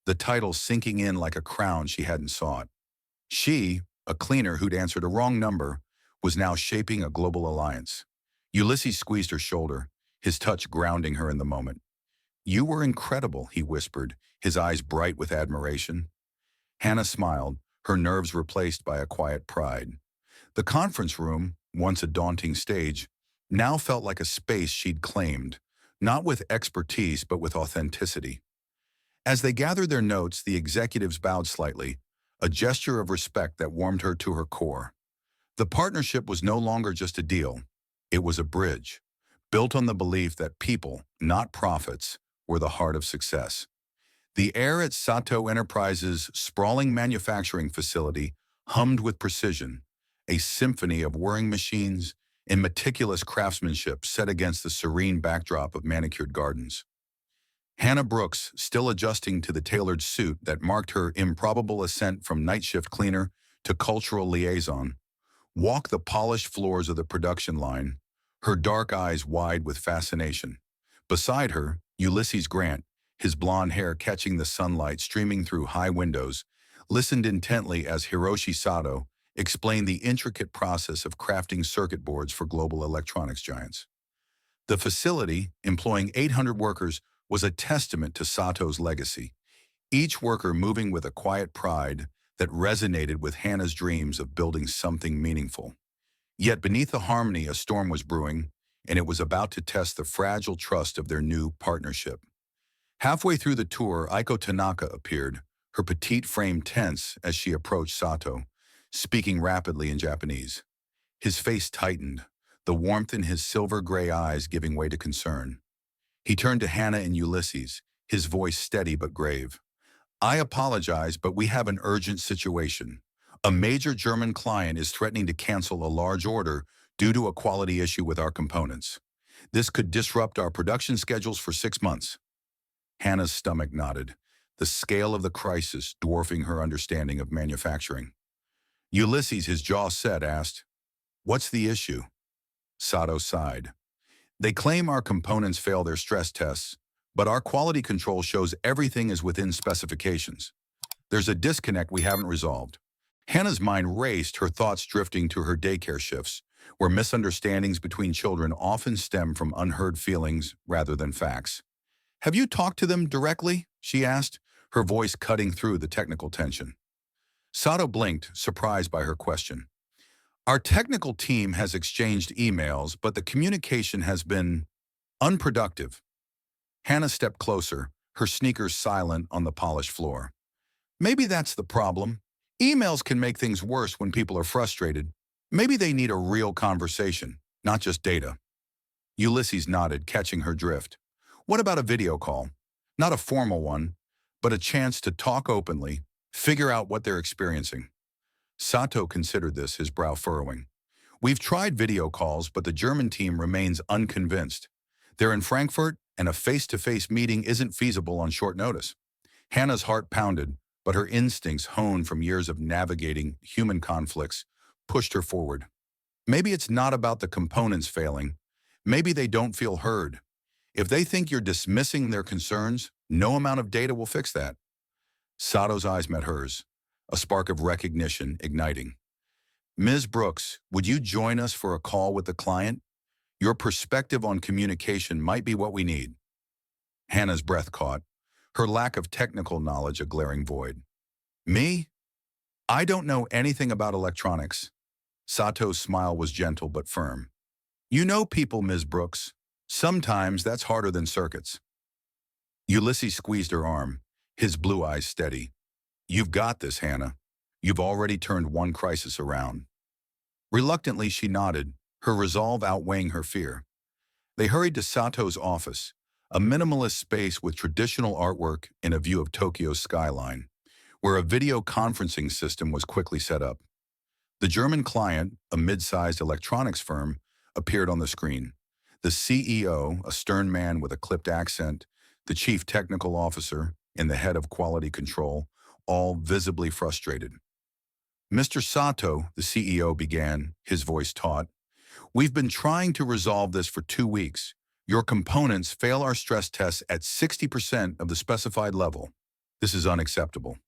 the title sinking in like a crown she hadn't sought. She, a cleaner who'd answered a wrong number, was now shaping a global alliance. Ulysses squeezed her shoulder, his touch grounding her in the moment. You were incredible, he whispered, his eyes bright with admiration. Hannah smiled, her nerves replaced by a quiet pride. The conference room, once a daunting stage, now felt like a space she'd claimed, not with expertise but with authenticity. As they gathered their notes, the executives bowed slightly, a gesture of respect that warmed her to her core. The partnership was no longer just a deal. It was a bridge, built on the belief that people, not profits, were the heart of success. The air at Sato Enterprises' sprawling manufacturing facility hummed with precision, a symphony of whirring machines and meticulous craftsmanship set against the serene backdrop of manicured gardens. Hannah Brooks, still adjusting to the tailored suit that marked her improbable ascent from night shift cleaner to cultural liaison, walked the polished floors of the production line, her dark eyes wide with fascination. Beside her, Ulysses Grant, his blonde hair catching the sunlight streaming through high windows, listened intently as Hiroshi Sato explained the intricate process of crafting circuit boards for global electronics giants. The facility, employing 800 workers, was a testament to Sato's legacy, each worker moving with a quiet pride that resonated with Hannah's dreams of building something meaningful. Yet beneath the harmony, a storm was brewing, and it was about to test the fragile trust of their new partnership. Halfway through the tour, Aiko Tanaka appeared, her petite frame tense as she approached Sato, speaking rapidly in Japanese. His face tightened, the warmth in his silver-gray eyes giving way to concern. He turned to Hannah and Ulysses, his voice steady but grave. I apologize, but we have an urgent situation. A major German client is threatening to cancel a large order due to a quality issue with our components. This could disrupt our production schedules for 6 months. Hannah's stomach knotted, the scale of the crisis dwarfing her understanding of manufacturing. Ulysses, his jaw set, asked, "What's the issue?" Sato sighed. They claim our components fail their stress tests, but our quality control shows everything is within specifications. There's a disconnect we haven't resolved. Hannah's mind raced, her thoughts drifting to her daycare shifts, where misunderstandings between children often stem from unheard feelings rather than facts. Have you talked to them directly? She asked, her voice cutting through the technical tension. Sato blinked, surprised by her question. Our technical team has exchanged emails, but the communication has been unproductive. Hannah stepped closer, her sneakers silent on the polished floor. Maybe that's the problem. Emails can make things worse when people are frustrated. Maybe they need a real conversation, not just data. Ulysses nodded, catching her drift. What about a video call? Not a formal one, but a chance to talk openly, figure out what they're experiencing. Sato considered this, his brow furrowing. We've tried video calls, but the German team remains unconvinced. They're in Frankfurt, and a face-to-face meeting isn't feasible on short notice. Hannah's heart pounded, but her instincts, honed from years of navigating human conflicts, pushed her forward. Maybe it's not about the components failing. Maybe they don't feel heard. If they think you're dismissing their concerns, no amount of data will fix that. Sato's eyes met hers, a spark of recognition igniting. Ms. Brooks, would you join us for a call with the client? Your perspective on communication might be what we need. Hannah's breath caught, her lack of technical knowledge a glaring void. Me? I don't know anything about electronics. Sato's smile was gentle but firm. You know people, Ms. Brooks. Sometimes that's harder than circuits. Ulysses squeezed her arm, his blue eyes steady. You've got this, Hannah. You've already turned one crisis around. Reluctantly, she nodded, her resolve outweighing her fear. They hurried to Sato's office, a minimalist space with traditional artwork and a view of Tokyo's skyline, where a video conferencing system was quickly set up. The German client, a mid-sized electronics firm, appeared on the screen. The CEO, a stern man with a clipped accent, the chief technical officer, and the head of quality control, all visibly frustrated. Mr. Sato, the CEO began, his voice taut, "We've been trying to resolve this for 2 weeks. Your components fail our stress tests at 60% of the specified level. This is unacceptable."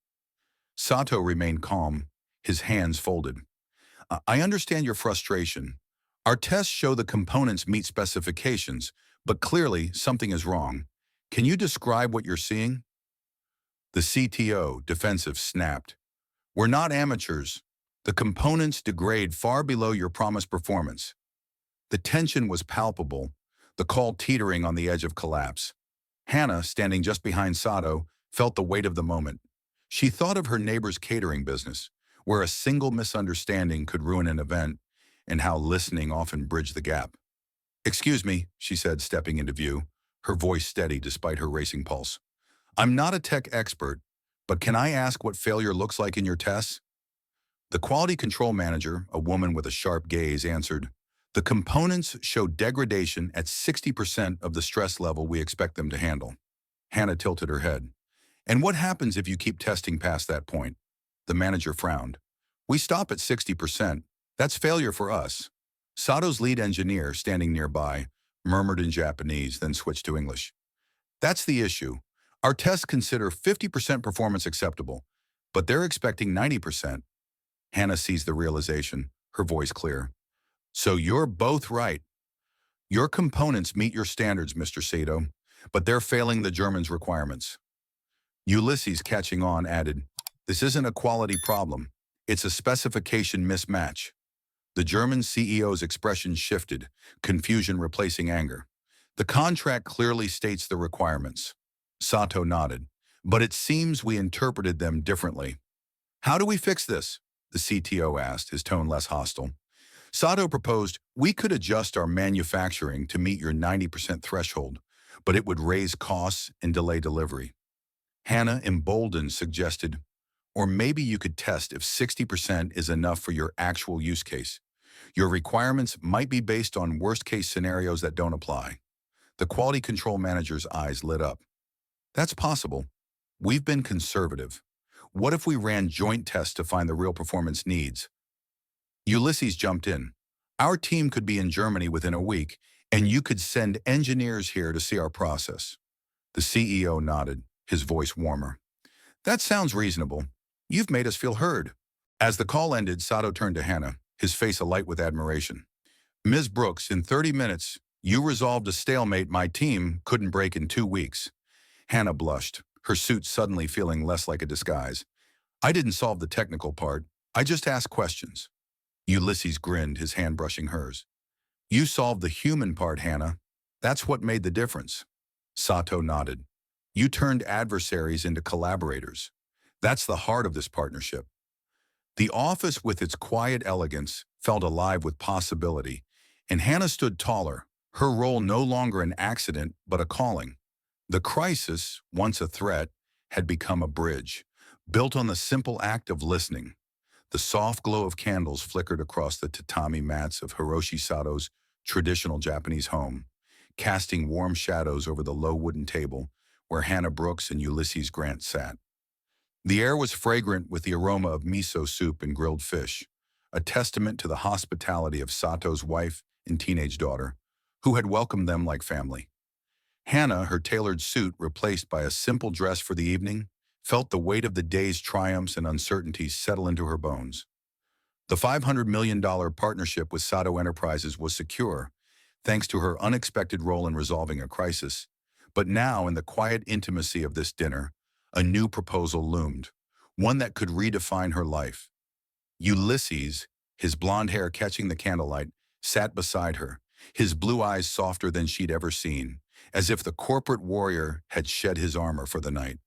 Sato remained calm, his hands folded. "I understand your frustration. Our tests show the components meet specifications, but clearly something is wrong. Can you describe what you're seeing?" The CTO, defensive, snapped. "We're not amateurs. The components degrade far below your promised performance." The tension was palpable, the call teetering on the edge of collapse. Hannah, standing just behind Sato, felt the weight of the moment. She thought of her neighbor's catering business, where a single misunderstanding could ruin an event, and how listening often bridged the gap. "Excuse me," she said, stepping into view, her voice steady despite her racing pulse. "I'm not a tech expert, but can I ask what failure looks like in your tests?" The quality control manager, a woman with a sharp gaze, answered, "The components show degradation at 60% of the stress level we expect them to handle." Hannah tilted her head. "And what happens if you keep testing past that point?" The manager frowned. "We stop at 60%. That's failure for us." Sato's lead engineer, standing nearby, murmured in Japanese, then switched to English. "That's the issue. Our tests consider 50% performance acceptable, but they're expecting 90%. Hannah seized the realization, her voice clear. "So you're both right. Your components meet your standards, Mr. Sato, but they're failing the Germans' requirements." Ulysses, catching on, added, "This isn't a quality problem. It's a specification mismatch." The German CEO's expression shifted, confusion replacing anger. "The contract clearly states the requirements." Sato nodded. "But it seems we interpreted them differently." "How do we fix this?" the CTO asked, his tone less hostile. Sato proposed, "We could adjust our manufacturing to meet your 90% threshold, but it would raise costs and delay delivery." Hannah, emboldened, suggested, "Or maybe you could test if 60% is enough for your actual use case. Your requirements might be based on worst-case scenarios that don't apply." The quality control manager's eyes lit up. "That's possible. We've been conservative. What if we ran joint tests to find the real performance needs?" Ulysses jumped in. "Our team could be in Germany within a week, and you could send engineers here to see our process." The CEO nodded, his voice warmer. "That sounds reasonable. You've made us feel heard." As the call ended, Sato turned to Hannah, his face alight with admiration. "Ms. Brooks, in 30 minutes, you resolved a stalemate my team couldn't break in 2 weeks. Hannah blushed, her suit suddenly feeling less like a disguise. "I didn't solve the technical part. I just asked questions." Ulysses grinned, his hand brushing hers. "You solved the human part, Hannah. That's what made the difference." Sato nodded. "You turned adversaries into collaborators. That's the heart of this partnership." The office, with its quiet elegance, felt alive with possibility, and Hannah stood taller, her role no longer an accident but a calling. The crisis, once a threat, had become a bridge, built on the simple act of listening. The soft glow of candles flickered across the tatami mats of Hiroshi Sato's traditional Japanese home, casting warm shadows over the low wooden table where Hannah Brooks and Ulysses Grant sat. The air was fragrant with the aroma of miso soup and grilled fish, a testament to the hospitality of Sato's wife and teenage daughter, who had welcomed them like family. Hannah, her tailored suit replaced by a simple dress for the evening, felt the weight of the day's triumphs and uncertainties settle into her bones. The $500 million partnership with Sato Enterprises was secure, thanks to her unexpected role in resolving a crisis. But now, in the quiet intimacy of this dinner, a new proposal loomed, one that could redefine her life. Ulysses, his blonde hair catching the candlelight, sat beside her, his blue eyes softer than she'd ever seen, as if the corporate warrior had shed his armor for the night.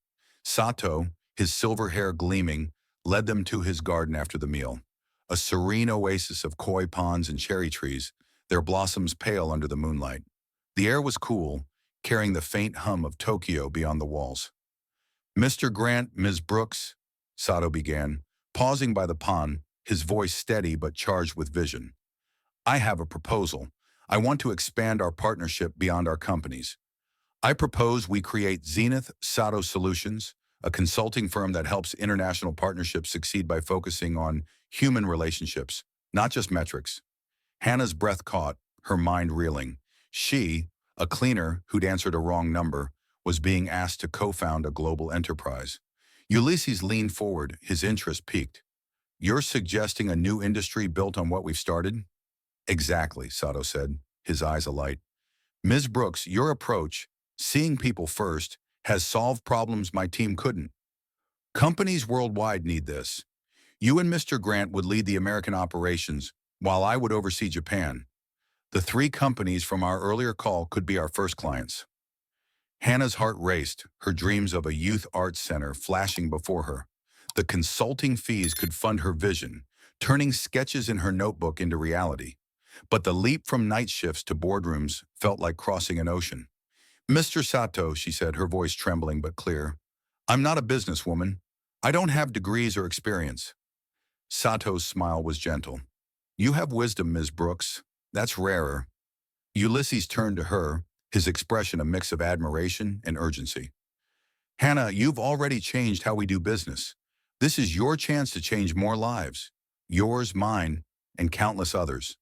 Sato, his silver hair gleaming, led them to his garden after the meal, a serene oasis of koi ponds and cherry trees, their blossoms pale under the moonlight. The air was cool, carrying the faint hum of Tokyo beyond the walls. Mr. Grant, Ms. Brooks, Sato began, pausing by the pond, his voice steady but charged with vision. I have a proposal. I want to expand our partnership beyond our companies. I propose we create Zenith Sato Solutions, a consulting firm that helps international partnerships succeed by focusing on human relationships, not just metrics. Hannah's breath caught, her mind reeling. She, a cleaner who'd answered a wrong number, was being asked to co-found a global enterprise. Ulysses leaned forward, his interest piqued. You're suggesting a new industry built on what we've started? Exactly, Sato said, his eyes alight. Ms. Brooks, your approach, seeing people first, has solved problems my team couldn't. Companies worldwide need this. You and Mr. Grant would lead the American operations, while I would oversee Japan. The three companies from our earlier call could be our first clients. Hannah's heart raced, her dreams of a youth arts center flashing before her. The consulting fees could fund her vision, turning sketches in her notebook into reality. But the leap from night shifts to boardrooms felt like crossing an ocean. Mr. Sato, she said, her voice trembling but clear, I'm not a businesswoman. I don't have degrees or experience. Sato's smile was gentle. You have wisdom, Ms. Brooks. That's rarer. Ulysses turned to her, his expression a mix of admiration and urgency. Hannah, you've already changed how we do business. This is your chance to change more lives. Yours, mine, and countless others.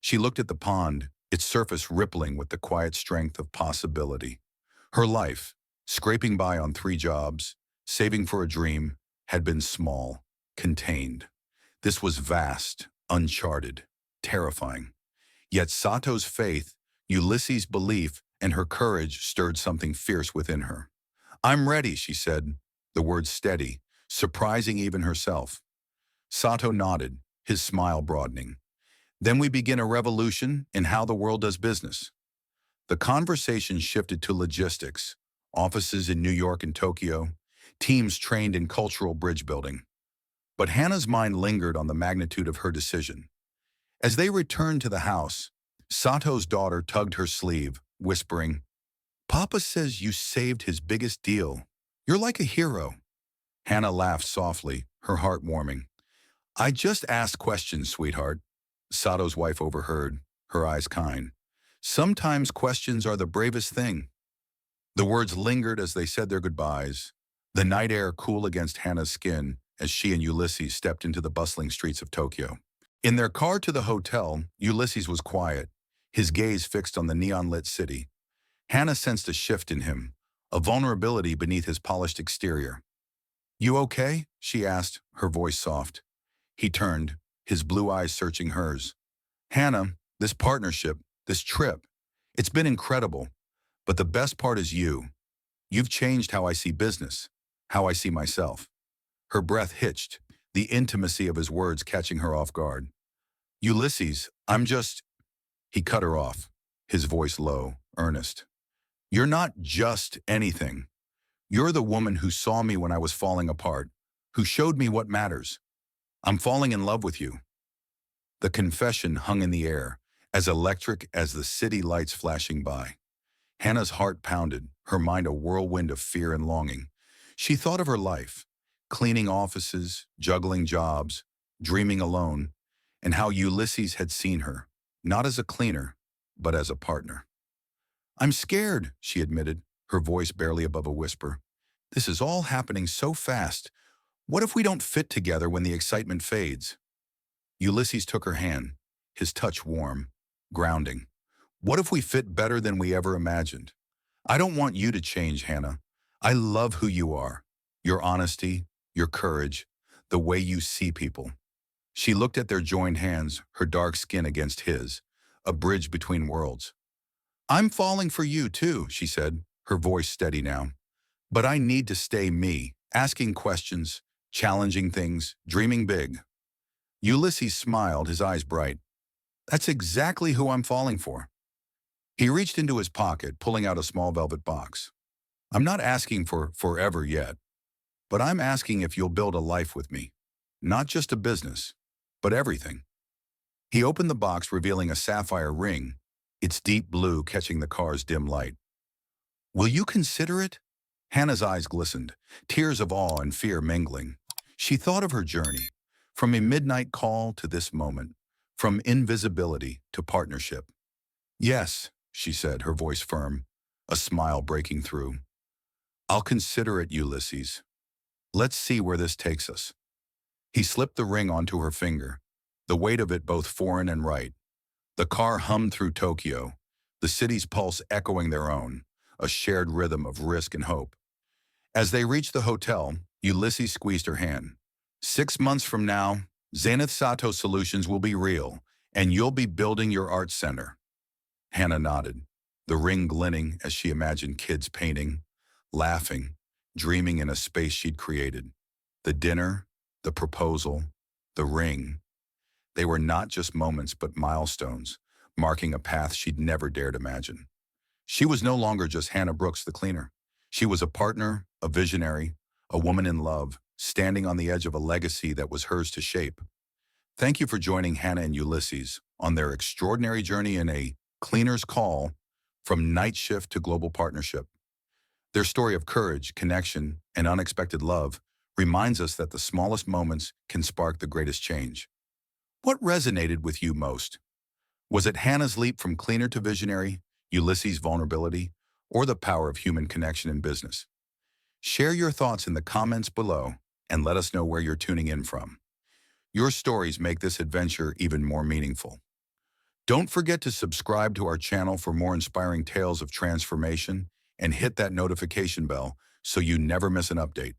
She looked at the pond, its surface rippling with the quiet strength of possibility. Her life, scraping by on 3 jobs, saving for a dream, had been small, contained. This was vast, uncharted, terrifying. Yet Sato's faith, Ulysses' belief, and her courage stirred something fierce within her. I'm ready, she said, the words steady, surprising even herself. Sato nodded, his smile broadening. Then we begin a revolution in how the world does business. The conversation shifted to logistics, offices in New York and Tokyo, teams trained in cultural bridge building. But Hannah's mind lingered on the magnitude of her decision. As they returned to the house, Sato's daughter tugged her sleeve, whispering, Papa says you saved his biggest deal. You're like a hero. Hannah laughed softly, her heart warming. I just asked questions, sweetheart. Sato's wife overheard, her eyes kind. Sometimes questions are the bravest thing. The words lingered as they said their goodbyes, the night air cool against Hannah's skin as she and Ulysses stepped into the bustling streets of Tokyo. In their car to the hotel, Ulysses was quiet, his gaze fixed on the neon-lit city. Hannah sensed a shift in him, a vulnerability beneath his polished exterior. You okay? She asked, her voice soft. He turned, his blue eyes searching hers. Hannah, this partnership, this trip, it's been incredible. But the best part is you. You've changed how I see business, how I see myself. Her breath hitched, the intimacy of his words catching her off guard. Ulysses, He cut her off, his voice low, earnest. You're not just anything. You're the woman who saw me when I was falling apart, who showed me what matters. I'm falling in love with you. The confession hung in the air, as electric as the city lights flashing by. Hannah's heart pounded, her mind a whirlwind of fear and longing. She thought of her life, cleaning offices, juggling jobs, dreaming alone, and how Ulysses had seen her, not as a cleaner, but as a partner. I'm scared, she admitted, her voice barely above a whisper. This is all happening so fast. What if we don't fit together when the excitement fades? Ulysses took her hand, his touch warm, grounding. What if we fit better than we ever imagined? I don't want you to change, Hannah. I love who you are, your honesty, your courage, the way you see people. She looked at their joined hands, her dark skin against his, a bridge between worlds. I'm falling for you too, she said, her voice steady now. But I need to stay me, asking questions, challenging things, dreaming big. Ulysses smiled, his eyes bright. That's exactly who I'm falling for. He reached into his pocket, pulling out a small velvet box. I'm not asking for forever yet, but I'm asking if you'll build a life with me, not just a business. but everything. He opened the box, revealing a sapphire ring, its deep blue catching the car's dim light. Will you consider it? Hannah's eyes glistened, tears of awe and fear mingling. She thought of her journey, from a midnight call to this moment, from invisibility to partnership. Yes, she said, her voice firm, a smile breaking through. I'll consider it, Ulysses. Let's see where this takes us. He slipped the ring onto her finger, the weight of it both foreign and right. The car hummed through Tokyo, the city's pulse echoing their own, a shared rhythm of risk and hope. As they reached the hotel, Ulysses squeezed her hand. 6 months from now, Zenith Sato Solutions will be real, and you'll be building your art center. Hannah nodded, the ring glinting as she imagined kids painting, laughing, dreaming in a space she'd created. The dinner, the proposal, the ring. They were not just moments but milestones, marking a path she'd never dared imagine. She was no longer just Hannah Brooks, the cleaner. She was a partner, a visionary, a woman in love, standing on the edge of a legacy that was hers to shape. Thank you for joining Hannah and Ulysses on their extraordinary journey in a cleaner's call from night shift to global partnership. Their story of courage, connection, and unexpected love reminds us that the smallest moments can spark the greatest change. What resonated with you most? Was it Hannah's leap from cleaner to visionary, Ulysses' vulnerability, or the power of human connection in business? Share your thoughts in the comments below and let us know where you're tuning in from. Your stories make this adventure even more meaningful. Don't forget to subscribe to our channel for more inspiring tales of transformation and hit that notification bell so you never miss an update.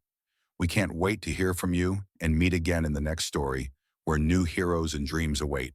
We can't wait to hear from you and meet again in the next story where new heroes and dreams await.